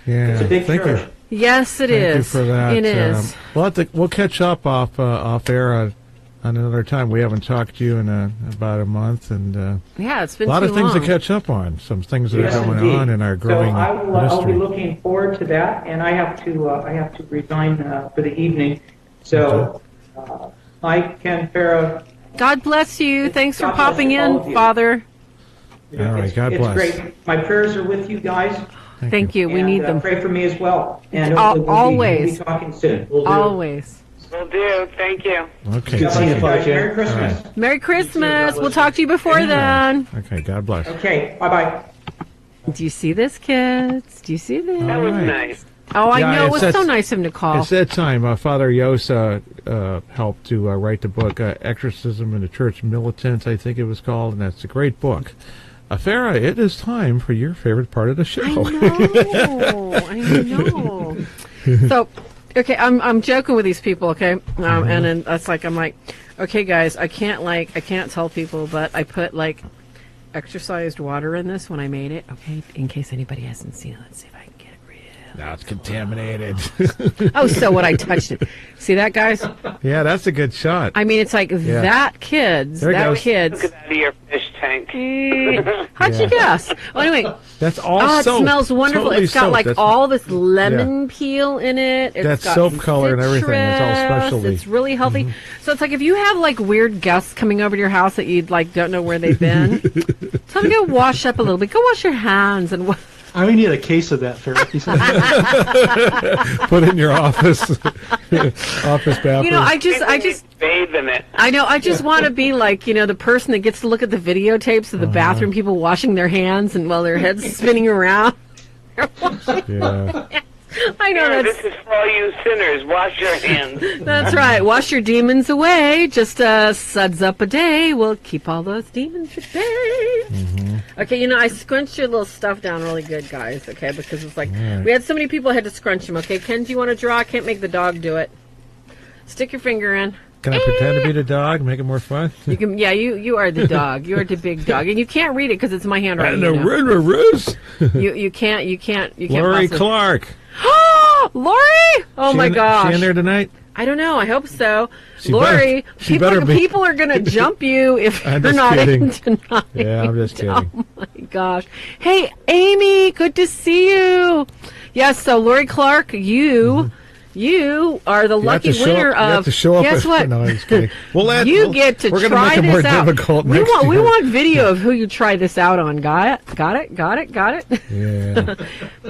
Yeah, it's a big church. Yes, it is. Thank you for that. It is. We'll catch up off air another time. We haven't talked to you in about a month, and it's been a lot too of things long. to catch up on. Some things that are going on in our growing So I'll be ministry. looking forward to that, and I have to resign for the evening. So, Mike, Ken, Farah. God bless you. Thanks for God bless popping all of in, you. Father. All right, God bless. It's great. My prayers are with you guys. Thank you. We need them. Pray for me as well. And Always. We'll be talking soon. Always. Will do. Thank you. Okay. Good seeing you, Father Jay. Merry Christmas. Right. Merry Christmas. We'll talk to you before then. Okay, God bless. Okay, bye-bye. Do you see this, kids? Do you see this? That was right. nice. Oh, I Yeah, know. It it's was so that- nice of him to call. It's that time. Father Yosa helped to write the book Exorcism in the Church Militant, I think it was called, and that's a great book. Farah, it is time for your favorite part of the show. I know. So, okay, I'm joking with these people, okay, and then that's like I'm like, okay, guys, I can't tell people, but I put like exercised water in this when I made it, okay, in case anybody hasn't seen it. Let's see if I can get it real. Now it's contaminated. Oh, so what? I touched it. See that, guys? Yeah, that's a good shot. I mean, it's like that, kids. There it goes. Kids. Look at out of your fish tank. How'd you guess? Well, anyway. That's all Oh, it soap. smells wonderful. Totally It's got soap. like That's- all this lemon peel in it. It's That's got soap color and everything. It's all citrus. specialty. It's really healthy. So it's like if you have like weird guests coming over to your house that you like don't know where they've been, tell them to go wash up a little bit. Go wash your hands and. I only need a case of that, Farah. Put it in your office. Office bathroom. You know, I just bathe in it. I know. I just want to be like, the person that gets to look at the videotapes of the bathroom people washing their hands and while their heads spinning around. Yeah. I know Here, that's this is for all you sinners. Wash your hands. that's right. Wash your demons away. Just suds up a day. We'll keep all those demons at bay. Mm-hmm. Okay, I scrunched your little stuff down really good, guys. Okay, because it's like right. we had so many people had to scrunch them. Okay, Ken, do you want to draw? I can't make the dog do it. Stick your finger in. Can I pretend to be the dog? Make it more fun? You can. Yeah, you are the dog. You are the big dog, and you can't read it because it's my handwriting. You can't. You can't. Lori possibly- Clark. Lori! Oh my gosh! She in there tonight? I don't know. I hope so. She Lori, better be. people are going to jump you if I'm you're just not kidding. in tonight. Yeah, I'm just kidding. Oh my gosh. Hey, Amy, good to see you. Yes, so Lori Clark, you are the lucky winner You have of. to show up. Guess what? No, I'm just kidding. You get to we're gonna try make it more this out. difficult We next want year. video of who you try this out on. Got it. Yeah.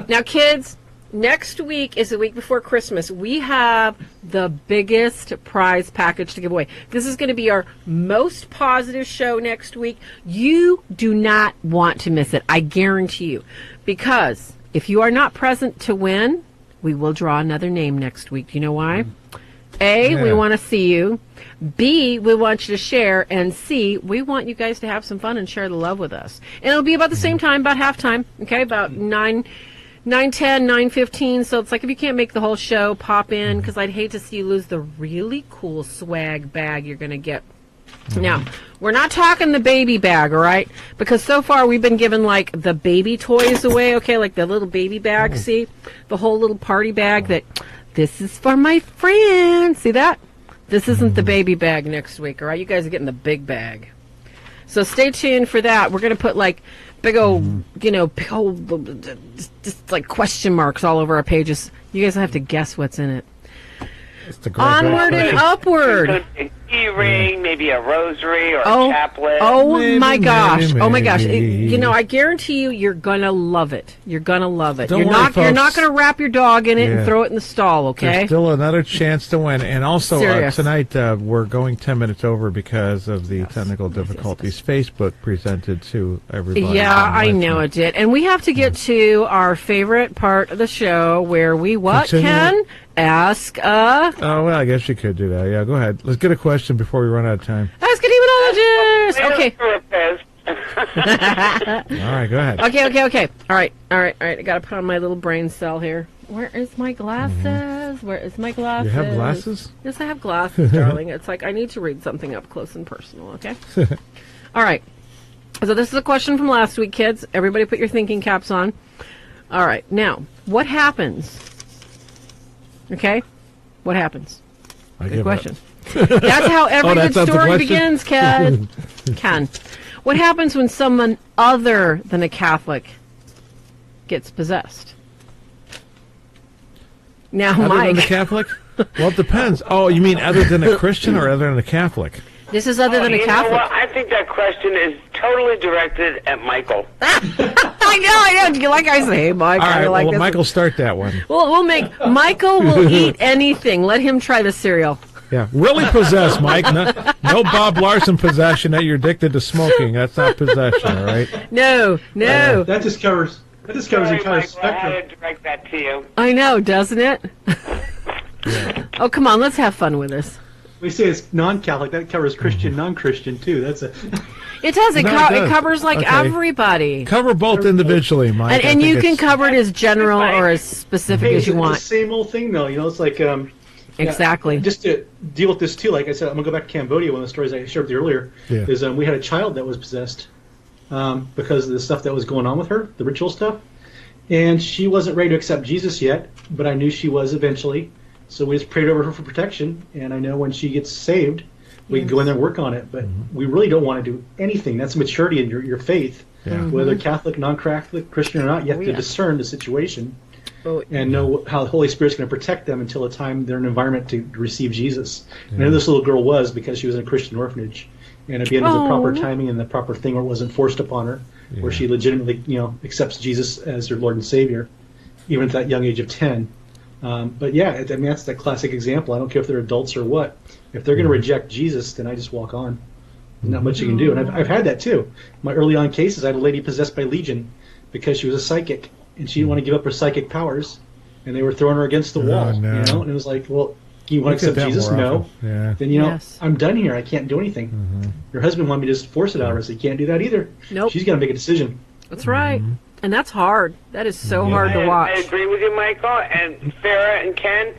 Now, kids, next week is the week before Christmas. We have the biggest prize package to give away. This is going to be our most positive show next week. You do not want to miss it. I guarantee you. Because if you are not present to win, we will draw another name next week. Do you know why? A, we want to see you. B, we want you to share. And C, we want you guys to have some fun and share the love with us. And it'll be about the same time, about halftime. Okay, about 9:10, 9:15. So it's like if you can't make the whole show, pop in, because I'd hate to see you lose the really cool swag bag you're going to get. Now, we're not talking the baby bag, all right? Because so far we've been giving, like, the baby toys away, okay? Like the little baby bag, see? The whole little party bag that, this is for my friends. See that? This isn't the baby bag next week, all right? You guys are getting the big bag. So stay tuned for that. We're going to put, like, big old, just like question marks all over our pages. You guys have to guess what's in it. Onward and upward. A key ring, maybe a rosary or a chaplet. Oh Maybe, my gosh! maybe, Oh my gosh! maybe. I guarantee you're gonna love it. You're gonna love it. Don't You're worry, not. You're not folks. gonna wrap your dog in it Yeah. and throw it in the stall. Okay. There's still another chance to win. And also, Serious. tonight we're going 10 minutes over because of the technical difficulties Facebook presented to everybody. Yeah, I know it did. And we have to get to our favorite part of the show where we Continue. ask Oh, well, I guess you could do that. Yeah, go ahead. Let's get a question before we run out of time. Ask a demonologist. Okay. All right, go ahead. Okay. All right. I got to put on my little brain cell here. Where is my glasses? Where is my glasses? You have glasses? Yes, I have glasses, darling. It's like I need to read something up close and personal, okay? All right. So this is a question from last week, kids. Everybody put your thinking caps on. All right. Now, what happens? Okay? What happens? Good question. That's how every that's good not the story question? begins, Ken. Ken. What happens when someone other than a Catholic gets possessed? Now, Other Mike. than a Catholic? Well, it depends. Oh, you mean other than a Christian or other than a Catholic? This is other than a You know Catholic. what? I think that question is totally directed at Michael. I know. Like I say, hey, Mike, All I right, like well, this. Michael, start that one. We'll make Michael will eat anything. Let him try the cereal. Yeah, really possessed, Mike. No Bob Larson possession that you're addicted to smoking. That's not possession, all right? No. That just covers the entire Michael, I spectrum. had to direct that to you. I know, doesn't it? Oh, come on, let's have fun with this. We say it's non-Catholic. That covers Christian, non-Christian too. That's a. It does. It does. covers like everybody. Cover both individually, Mike. And you can cover it as general or as specific as you It's want. the same old thing, though. It's like Exactly. Just to deal with this too, like I said, I'm gonna go back to Cambodia. One of the stories I shared with you earlier is we had a child that was possessed because of the stuff that was going on with her, the ritual stuff, and she wasn't ready to accept Jesus yet. But I knew she was eventually, so we just prayed over her for protection. And I know when she gets saved, we can go in there and work on it. But we really don't want to do anything. That's maturity in your faith, whether Catholic, non-Catholic, Christian or not. You have to discern the situation. And know how the Holy Spirit's going to protect them until the time they're in an environment to receive Jesus. And I know this little girl was because she was in a Christian orphanage. And again, it was the proper timing and the proper thing where it wasn't forced upon her, where she legitimately, accepts Jesus as her Lord and Savior, even at that young age of 10. But yeah, I mean, that's the classic example. I don't care if they're adults or what. If they're going to reject Jesus, then I just walk on. There's not much you can do. And I've had that too. My early on cases, I had a lady possessed by Legion because she was a psychic. And she didn't want to give up her psychic powers, and they were throwing her against the wall. No. And it was like, well, you want to accept Jesus? No. Yeah. Then I'm done here. I can't do anything. Your husband wanted me to just force it out of her, so you can't do that either. Nope. She's got to make a decision. That's right, and that's hard. That is so hard to watch. I agree with you, Michael, and Farah and Ken.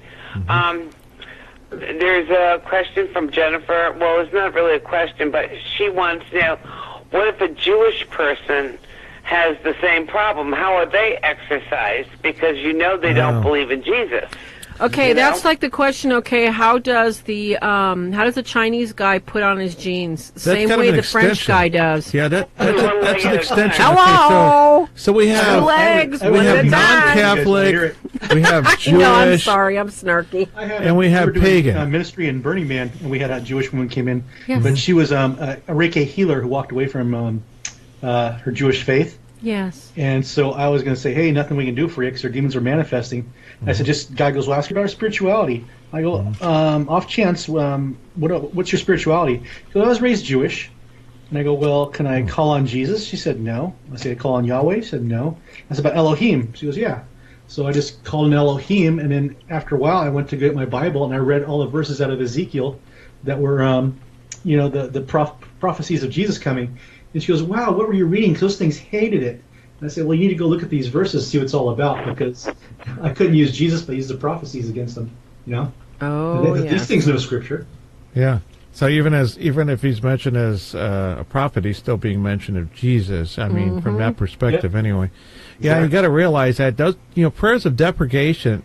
There's a question from Jennifer. Well, it's not really a question, but she wants to know, what if a Jewish person has the same problem? How are they exercised? Because they don't believe in Jesus. Okay, that's like the question. Okay, how does the Chinese guy put on his jeans? Same way the French guy does. Yeah, that's an extension. Hello. Okay, so we have legs. We have non-Catholic. We have Jewish. No, I'm sorry, I'm snarky. And we have pagan. Ministry in Burning Man, and we had a Jewish woman came in, Yes. but she was a Reiki healer who walked away from her Jewish faith. Yes. And so I was going to say, hey, nothing we can do for you because our demons are manifesting. I said, God goes, well, ask about our spirituality. I go, off chance, what's your spirituality? He goes, I was raised Jewish. And I go, well, can I call on Jesus? She said, no. I said, I call on Yahweh? She said, no. I said, about Elohim? She goes, yeah. So I just called on Elohim, and then after a while I went to get my Bible, and I read all the verses out of Ezekiel that were, the prophecies of Jesus coming. And she goes, wow, what were you reading? Because those things hated it. And I said, well, you need to go look at these verses, see what it's all about, because I couldn't use Jesus, but use the prophecies against them, This thing's no scripture. Yeah. So even if he's mentioned as a prophet, he's still being mentioned of Jesus. I mean, from that perspective, anyway. Yeah, you got to realize that prayers of deprecation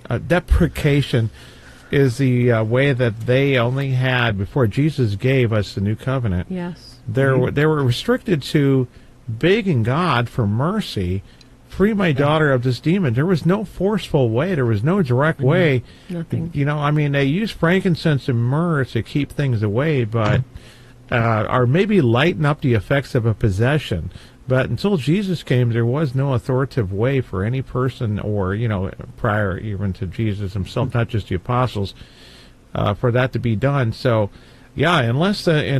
is the way that they only had before Jesus gave us the new covenant. Yes. They were restricted to begging God for mercy, free my daughter of this demon. There was no forceful way. There was no direct way. Nothing. They used frankincense and myrrh to keep things away, but or maybe lighten up the effects of a possession. But until Jesus came, there was no authoritative way for any person, or prior even to Jesus himself, not just the apostles, for that to be done. So. Yeah, and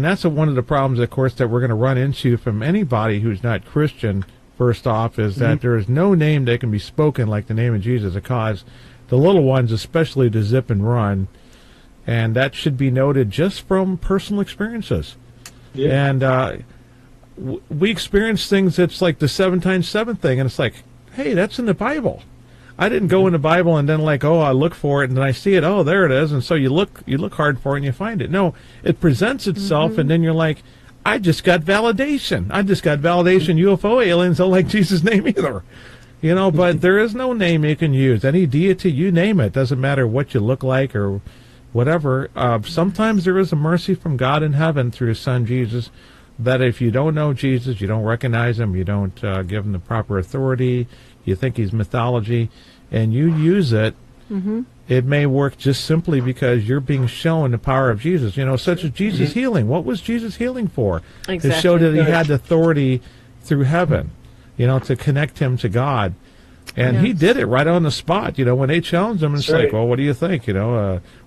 that's one of the problems, of course, that we're going to run into from anybody who's not Christian, first off, is that there is no name that can be spoken like the name of Jesus, because the little ones, especially to zip and run, and that should be noted just from personal experiences. Yeah. And we experience things that's like the 7 times 7 thing, and it's like, hey, that's in the Bible. I didn't go in the Bible and then I look for it and then I see it. Oh, there it is. And so you look hard for it and you find it. No, it presents itself and then you're like, I just got validation. UFO aliens don't like Jesus' name either. But there is no name you can use. Any deity, you name it. Doesn't matter what you look like or whatever. Sometimes there is a mercy from God in heaven through His Son Jesus, that if you don't know Jesus, you don't recognize Him, you don't give Him the proper authority, you think He's mythology, and you use it, it may work just simply because you're being shown the power of Jesus. Such as Jesus healing. What was Jesus healing for? Exactly. To show that He had authority through heaven, to connect Him to God. And he did it right on the spot. When they challenged him, it's like, well, what do you think?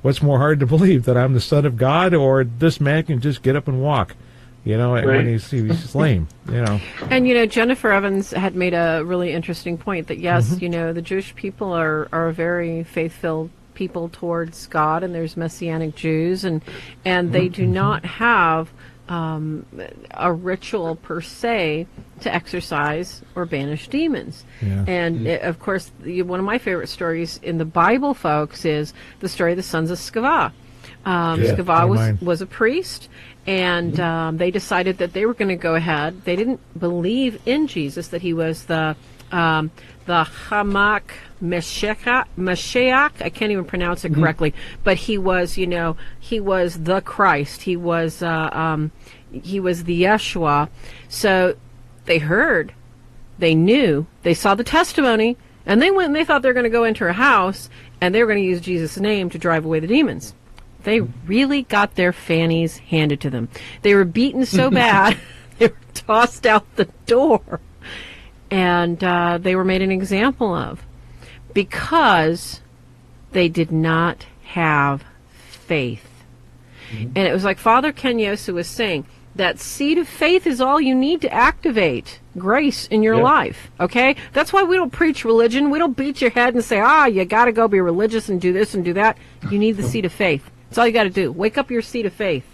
What's more hard to believe, that I'm the Son of God, or this man can just get up and walk? When he's lame, And, Jennifer Evans had made a really interesting point that, yes, the Jewish people are very faith-filled people towards God, and there's Messianic Jews, and they do not have a ritual per se to exorcise or banish demons. And of course, one of my favorite stories in the Bible, folks, is the story of the sons of Sceva. Sceva was a priest, and they decided that they were going to go ahead. They didn't believe in Jesus, that he was the Hamak Mashiach. I can't even pronounce it correctly, but he was, he was the Christ. He was the Yeshua. So they heard, they knew, they saw the testimony, and they went and they thought they were going to go into a house and they were going to use Jesus' name to drive away the demons. They really got their fannies handed to them. They were beaten so bad, they were tossed out the door. And they were made an example of, because they did not have faith. And it was like Father Ken Yosu was saying, that seed of faith is all you need to activate grace in your life, okay? That's why we don't preach religion. We don't beat your head and say, you got to go be religious and do this and do that. You need the seed of faith. That's all you got to do. Wake up your seed of faith.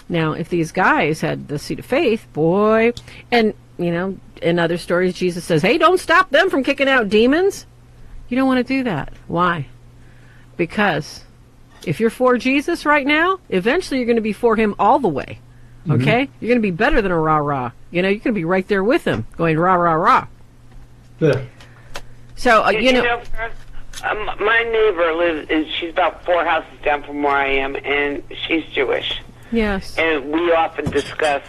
Now, if these guys had the seed of faith, boy, and, in other stories, Jesus says, hey, don't stop them from kicking out demons. You don't want to do that. Why? Because if you're for Jesus right now, eventually you're going to be for him all the way. Okay? You're going to be better than a rah-rah. You're going to be right there with him, going rah-rah-rah. Yeah. So, my neighbor lives, she's about 4 houses down from where I am, and she's Jewish. Yes. And we often discuss,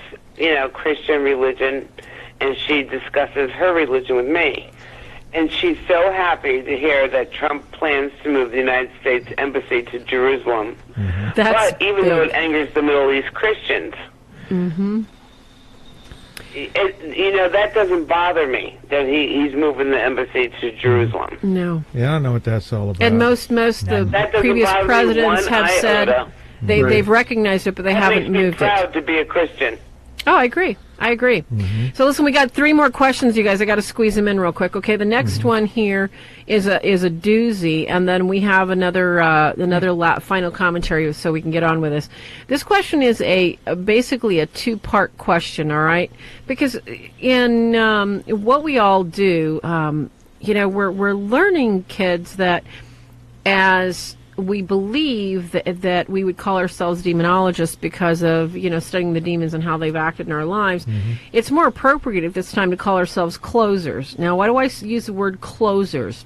Christian religion, and she discusses her religion with me. And she's so happy to hear that Trump plans to move the United States Embassy to Jerusalem. But even though it angers the Middle East Christians, that doesn't bother me, that he's moving the embassy to Jerusalem. No. Yeah, I don't know what that's all about. And most the previous presidents have said they've recognized it, but they haven't moved it. That makes me proud to be a Christian. Oh, I agree. So listen, we got 3 more questions, you guys. I got to squeeze them in real quick. Okay, the next one here is a doozy, and then we have another final commentary, so we can get on with this. This question is basically a 2-part question. All right, because in what we all do, we're learning, kids, that as we believe that we would call ourselves demonologists because of, studying the demons and how they've acted in our lives. It's more appropriate at this time to call ourselves closers. Now, why do I use the word closers?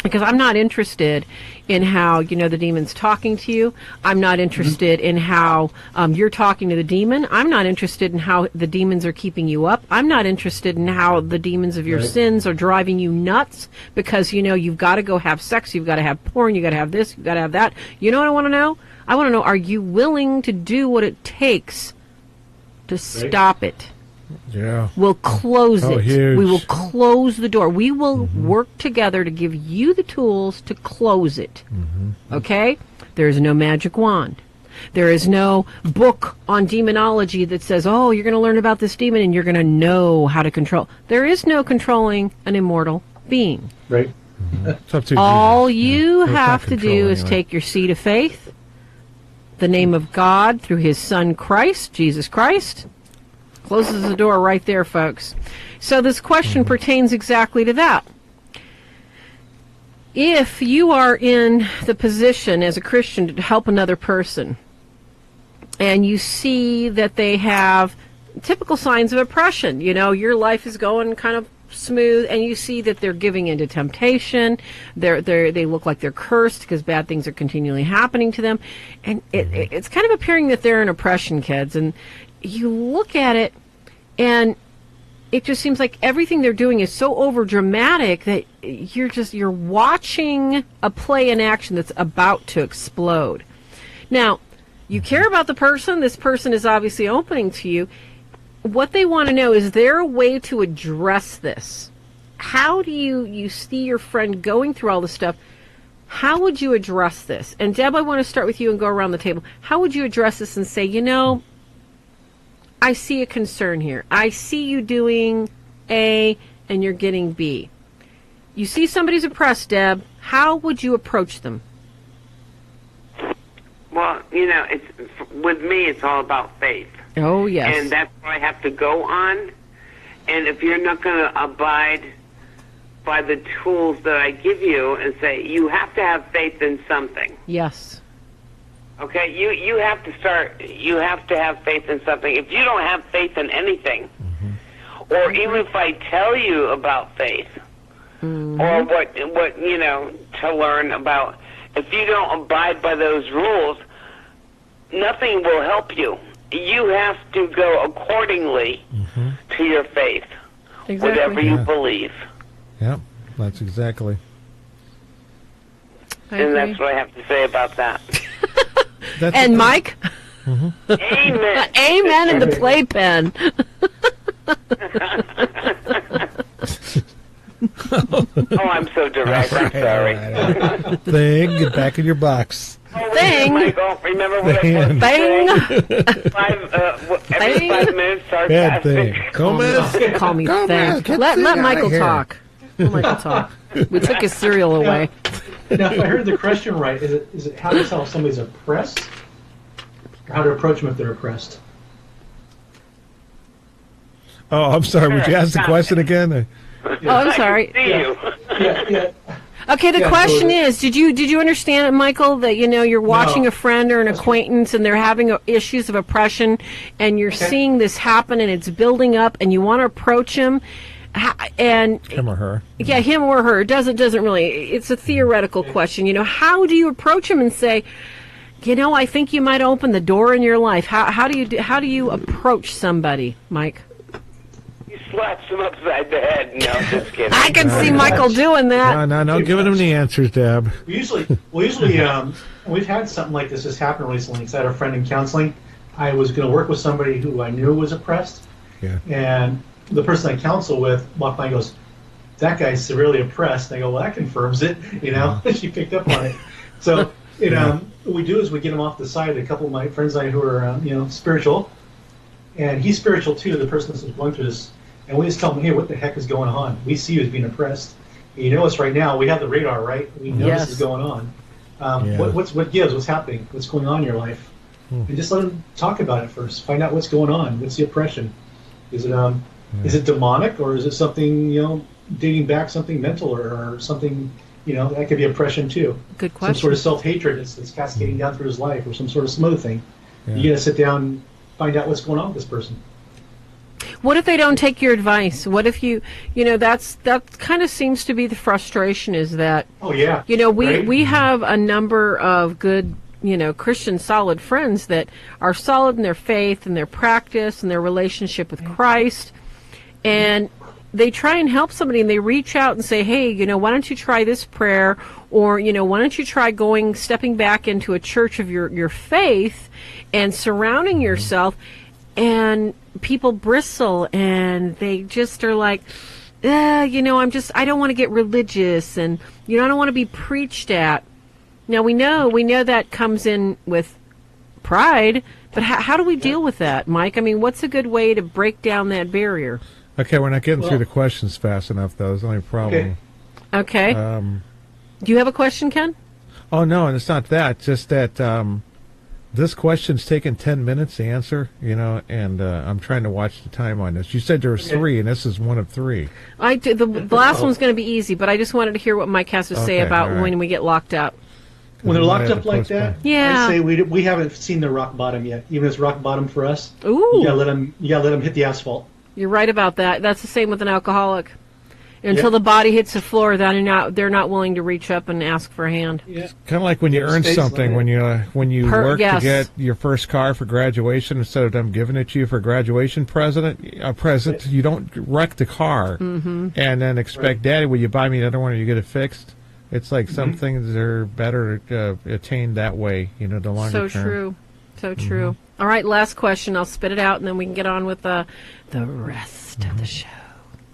Because I'm not interested in how, the demon's talking to you. I'm not interested in how you're talking to the demon. I'm not interested in how the demons are keeping you up. I'm not interested in how the demons of your sins are driving you nuts because, you've got to go have sex, you've got to have porn, you've got to have this, you've got to have that. You know what I want to know? I want to know, are you willing to do what it takes to stop it? Yeah. We'll close it. Huge. We will close the door. We will work together to give you the tools to close it. Okay? There is no magic wand. There is no book on demonology that says, you're going to learn about this demon and you're going to know how to control. There is no controlling an immortal being. Right. All you have to do is take your seed of faith, the name of God through his Son Christ, Jesus Christ. Closes the door right there, folks. So this question pertains exactly to that. If you are in the position as a Christian to help another person, and you see that they have typical signs of oppression, your life is going kind of smooth, and you see that they're giving into temptation, they look like they're cursed because bad things are continually happening to them, and it's kind of appearing that they're in oppression, kids, and you look at it, and it just seems like everything they're doing is so over dramatic that you're watching a play in action that's about to explode. Now, you care about the person. This person is obviously opening to you. What they want to know, is there a way to address this? how do you see your friend going through all this stuff? How would you address this? And Deb, I want to start with you and go around the table. How would you address this and say, I see a concern here. I see you doing A and you're getting B. You see somebody's oppressed, Deb. How would you approach them? Well, with me, it's all about faith. Oh, yes. And that's what I have to go on. And if you're not going to abide by the tools that I give you and say, you have to have faith in something. Yes. Okay? You have to have faith in something. If you don't have faith in anything, or even if I tell you about faith, or what to learn about, if you don't abide by those rules, nothing will help you. You have to go accordingly to your faith, whatever you believe. Yep, that's exactly. And that's what I have to say about that. And Mike? Amen. Amen in the playpen. Oh, I'm so direct. I'm sorry. Thing, get back in your box. Thing. Michael, remember what I Thing. every 5 minutes, Bad thing. sarcastic. Gomez. Call me Gomez, Thing. get Let Thing Michael outta here. talk. Let Michael talk. We took his cereal away. Now, if I heard the question right, is it how to tell if somebody's oppressed, or how to approach them if they're oppressed? Oh, I'm sorry. Would you ask the question again? Oh, I'm sorry. See you. Yeah. Okay, the question is, did you understand it, Michael, that you're watching No. a friend or an acquaintance and they're having issues of oppression and you're seeing this happen and it's building up and you want to approach him and Him or her. yeah, him or her. It doesn't really, it's a theoretical question. How do you approach him and say, I think you might open the door in your life. How do you approach somebody, Mike? You slapped him upside the head. No, just kidding. I can see Michael doing that. No, giving him the answers, Deb. Usually, we've had something like this has happened recently. Because I had a friend in counseling. I was going to work with somebody who I knew was oppressed, and the person I counsel with walked by and goes, "That guy's severely oppressed." And I go, "Well, that confirms it." She picked up on it. So, what we do is we get him off the side. A couple of my friends and I who are, spiritual, and he's spiritual too. The person that's going through this, and we just tell him, "Hey, what the heck is going on? We see you as being oppressed. You know us right now. We have the radar, right? We know this is going on. What gives? What's happening? What's going on in your life?" And just let him talk about it first. Find out what's going on. What's the oppression? Is it demonic, or is it something dating back, something mental, or something that could be oppression too? Good question. Some sort of self-hatred that's cascading down through his life, or some sort of some other thing. You got to sit down and find out what's going on with this person. What if they don't take your advice? What if that kind of seems to be the frustration, is that we have a number of good Christian solid friends that are solid in their faith and their practice and their relationship with Christ, and they try and help somebody and they reach out and say, "Hey, why don't you try this prayer?" Or, why don't you try stepping back into a church of your faith and surrounding yourself. And people bristle and they just are like, I don't want to get religious, and I don't want to be preached at. Now we know that comes in with pride, but how do we deal with that, Mike? I mean, what's a good way to break down that barrier? Okay, we're not getting through the questions fast enough, though. That's the only problem. Okay. Do you have a question, Ken? Oh, no, and it's not that. Just that this question's taken 10 minutes to answer, and I'm trying to watch the time on this. You said there was 3, and this is one of 3. The last one's going to be easy, but I just wanted to hear what Mike has to say about when we get locked up. When they're locked up like that, yeah. I'd say we haven't seen the rock bottom yet. Even as rock bottom for us, Ooh. You gotta let them hit the asphalt. You're right about that. That's the same with an alcoholic. Until the body hits the floor, they're not willing to reach up and ask for a hand. Yeah. Kind of like when you earn something, when you work to get your first car for graduation, instead of them giving it to you for graduation present, you don't wreck the car and then expect, "Daddy, will you buy me another one or you get it fixed?" It's like some things are better attained that way, the longer term. So true. All right, last question. I'll spit it out, and then we can get on with the rest of the show.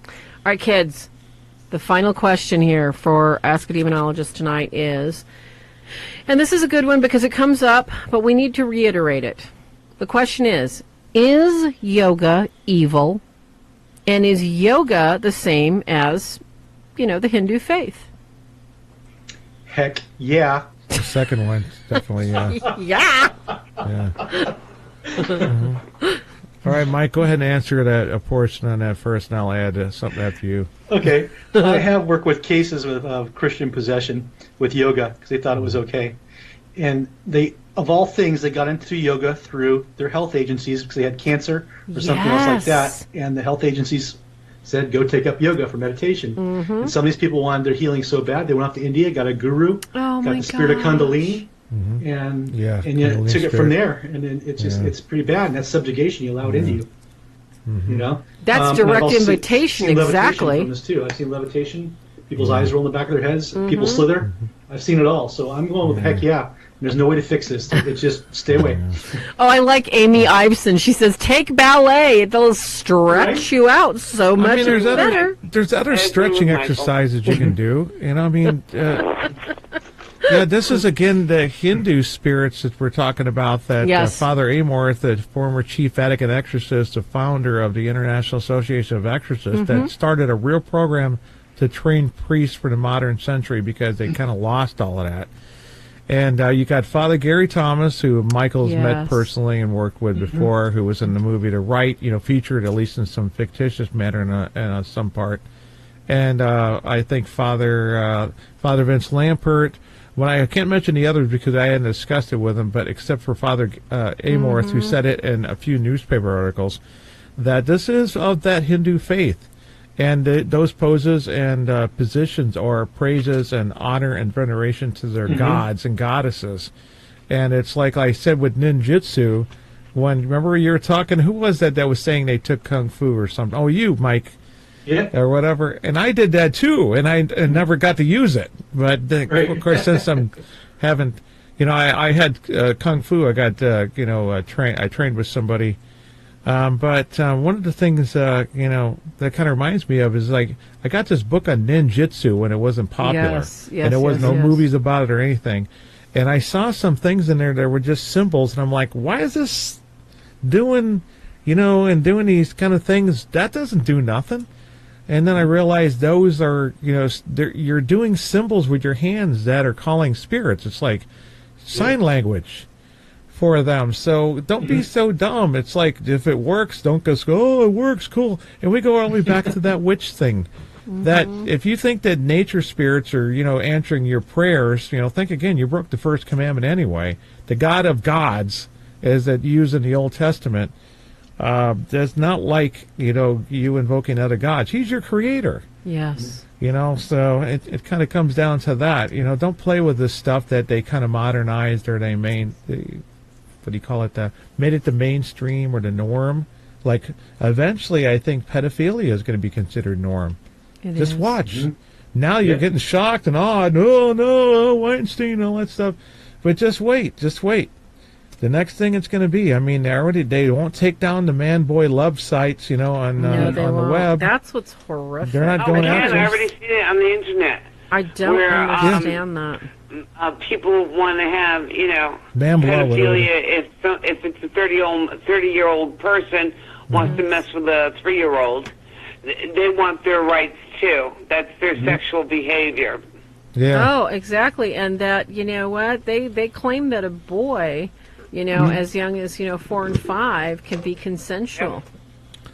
All right, kids. The final question here for Ask a Demonologist tonight is, and this is a good one because it comes up, but we need to reiterate it. The question is yoga evil? And is yoga the same as, the Hindu faith? Heck yeah. The second one, definitely, yeah. Yeah. Yeah. All right, Mike, go ahead and answer a portion on that first, and I'll add something after you. Okay. I have worked with cases of Christian possession with yoga because they thought it was okay. And they, of all things, they got into yoga through their health agencies because they had cancer or something else like that. And the health agencies said, go take up yoga for meditation. Mm-hmm. And some of these people wanted their healing so bad, they went off to India, got a guru, got the spirit of Kundalini, and took it from there. And then it's pretty bad. And that's subjugation you allow it into you. Mm-hmm. That's direct invitation, seen exactly. From this too. I've seen levitation. People's eyes roll in the back of their heads. People slither. I've seen it all. So I'm going with heck yeah. There's no way to fix this. It's just stay away. Oh, I like Amy Iveson. She says, take ballet. It'll stretch you out so much better. There's other stretching exercises you can do. This is, again, the Hindu spirits that we're talking about, that Father Amorth, the former chief Vatican exorcist, the founder of the International Association of Exorcists, that started a real program to train priests for the modern century because they kind of lost all of that. And you got Father Gary Thomas, who Michael's met personally and worked with before, who was in the movie The Rite, featured at least in some fictitious manner in some part. And I think Father Vince Lampert. I can't mention the others because I hadn't discussed it with him, but except for Father Amorth, who said it in a few newspaper articles, that this is of that Hindu faith. And those poses and positions are praises and honor and veneration to their gods and goddesses. And it's like I said with ninjutsu, remember you were talking, who was that was saying they took kung fu or something? Oh, you, Mike. Yeah. Or whatever. And I did that too, and I never got to use it. But, of course, since I had kung fu, I got, I trained with somebody. But one of the things, that kind of reminds me of is, like, I got this book on ninjutsu when it wasn't popular. And there was no movies about it or anything. And I saw some things in there that were just symbols, and I'm like, why is this doing, and doing these kind of things? That doesn't do nothing. And then I realized those are, you're doing symbols with your hands that are calling spirits. It's like sign language for them. So don't be so dumb. It's like, if it works, don't go, oh, it works, cool. And we go all the way back to that witch thing. That if you think that nature spirits are, answering your prayers, think again, you broke the first commandment anyway. The God of gods, as that used in the Old Testament, does not like, you invoking other gods. He's your creator. Yes. So it kind of comes down to that. Don't play with this stuff that they kind of modernized or what do you call it, made it the mainstream or the norm. Like, eventually I think pedophilia is going to be considered norm. Just watch. Now you're getting shocked and awed. No, Weinstein, all that stuff. But just wait. The next thing it's going to be, they won't take down the man-boy love sites, on the web. That's what's horrific. They're not going after. I already seen it on the internet. I don't understand that. People want to have, pedophilia. If it's a 30-year-old person wants to mess with a 3-year-old, they want their rights too. That's their sexual behavior. Yeah. Oh, exactly. And that, they claim that a boy, as young as 4 and 5 can be consensual.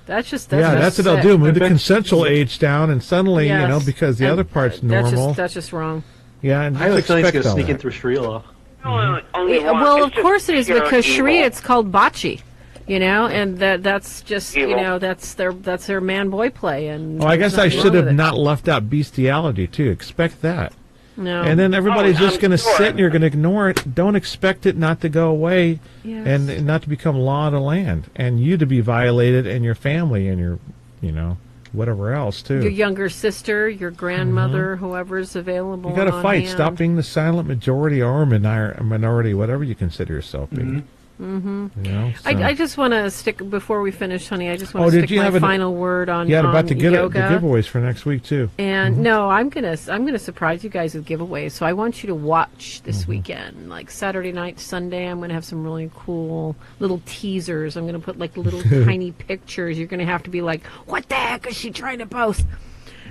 That's what they'll do. Move the consensual age down, and suddenly, because the other part's normal. That's just wrong. Yeah, and I have a feeling it's going to sneak in through Sharia law. Well, of course it is, because Sharia, it's called bocce. And that's just, that's their man-boy play. And I guess I should have not left out bestiality, too. Expect that. No. And then everybody's just going to sit and you're going to ignore it. Don't expect it not to go away and not to become law of the land. And you to be violated, and your family and your, whatever else, too. Your younger sister, your grandmother, whoever's available. You got to fight. Stop being the silent majority or minority, whatever you consider yourself being. Mm-hmm. You know, so. I just want to stick before we finish, honey. I just want to stick my final word on about to get yoga. The giveaways for next week too. And no, I'm gonna surprise you guys with giveaways. So I want you to watch this weekend, like Saturday night, Sunday. I'm gonna have some really cool little teasers. I'm gonna put like little tiny pictures. You're gonna have to be like, what the heck is she trying to post?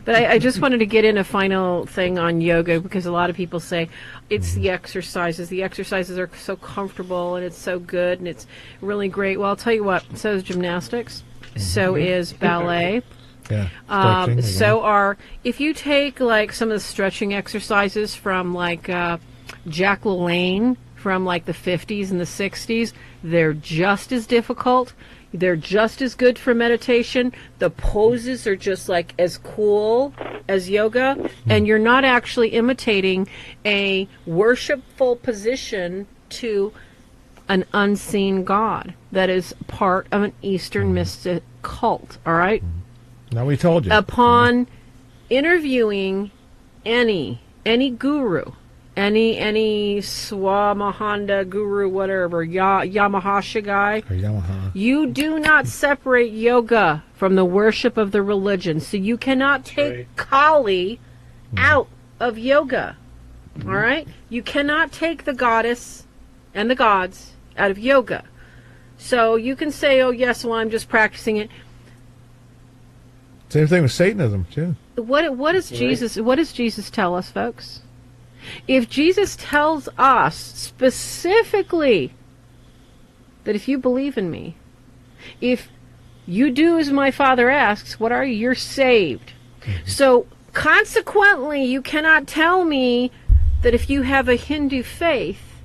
But I just wanted to get in a final thing on yoga because a lot of people say it's the exercises. The exercises are so comfortable and it's so good and it's really great. Well, I'll tell you what, so is gymnastics. So is ballet. Yeah. If you take like some of the stretching exercises from like Jack LaLanne from like the 50s and the 60s, they're just as difficult. They're just as good for meditation. The poses are just like as cool as yoga. And you're not actually imitating a worshipful position to an unseen God that is part of an Eastern mystic cult. All right? Now we told you. Upon interviewing any guru, any Swamahanda guru, whatever, Yamahasha guy, you do not separate yoga from the worship of the religion. So you cannot take Kali out of yoga. All right? You cannot take the goddess and the gods out of yoga. So you can say, oh, yes, well, I'm just practicing it. Same thing with Satanism, too. What does Jesus tell us, folks? If Jesus tells us specifically that if you believe in me, if you do as my Father asks, what are you? You're saved. So consequently, you cannot tell me that if you have a Hindu faith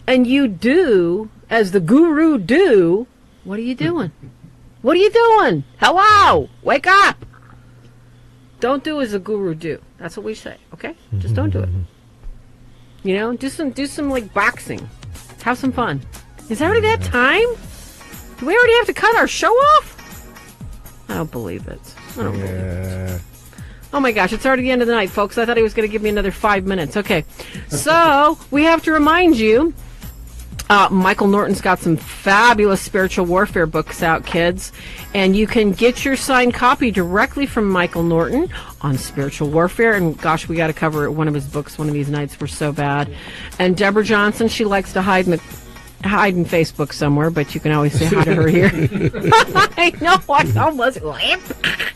and you do as the guru do, what are you doing? What are you doing? Hello! Wake up! Don't do as the guru do. That's what we say, okay? Just don't do it. You know, do some like boxing. Have some fun. Is it already that time? Do we already have to cut our show off? I don't believe it. I don't believe it. Oh my gosh, it's already the end of the night, folks. I thought he was going to give me another 5 minutes. Okay. So, we have to remind you, Michael Norton's got some fabulous spiritual warfare books out, kids. And you can get your signed copy directly from Michael Norton on spiritual warfare. And gosh, we got to cover one of his books one of these nights. We're so bad. And Deborah Johnson, she likes to hide in Facebook somewhere, but you can always say hi to her here. I know, I almost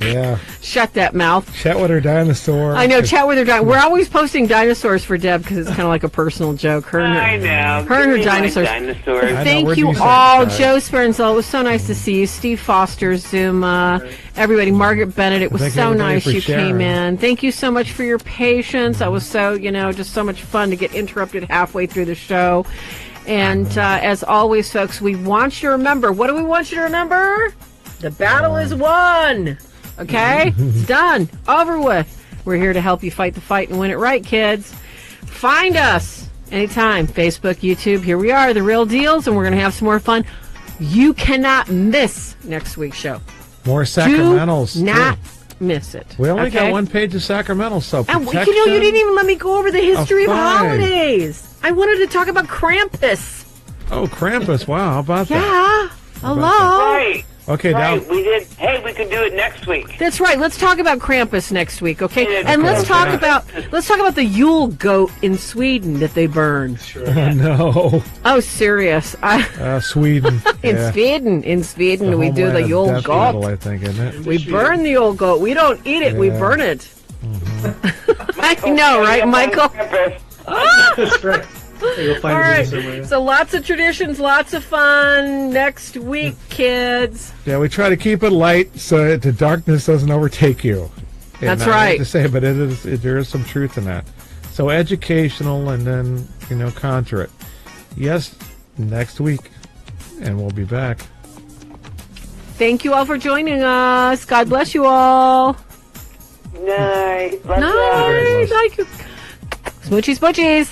Yeah. Shut that mouth. Chat with her dinosaur. I know, chat with her dinosaur. We're always posting dinosaurs for Deb because it's kind of like a personal joke. Her and her dinosaurs. Thank you all. Joe Spernsall, it was so nice to see you. Steve Foster, Zuma, everybody. Margaret Bennett, it was so nice you came in. Thank you so much for your patience. That was so, just so much fun to get interrupted halfway through the show. And as always, folks, we want you to remember. What do we want you to remember? The battle is won. Okay? It's done. Over with. We're here to help you fight the fight and win it right, kids. Find us anytime. Facebook, YouTube. Here we are, The Reel Deels, and we're going to have some more fun. You cannot miss next week's show. More Sacremntals. Do not miss it. We only got one page of Sacremntals, so and you didn't even let me go over the history of holidays. I wanted to talk about Krampus. Oh, Krampus. Wow, how about that? Yeah. Hello. Right. Okay, right. now We did. Hey, we could do it next week. That's right. Let's talk about Krampus next week, okay? And let's talk about the Yule goat in Sweden that they burn. Sure. No. Oh, serious. Sweden. In Sweden, we do the Yule goat. Battle, I think, isn't it? We burn the Yule goat. We don't eat it. We burn it. Mm-hmm. I know, right, Michael? That's right. All right, so lots of traditions, lots of fun next week, kids. Yeah, we try to keep it light so that the darkness doesn't overtake you. That's right. I hate to say, but there is some truth in that. So educational and then, conjure it. Yes, next week, and we'll be back. Thank you all for joining us. God bless you all. Night. Night. Thank you. Smoochies, smoochies.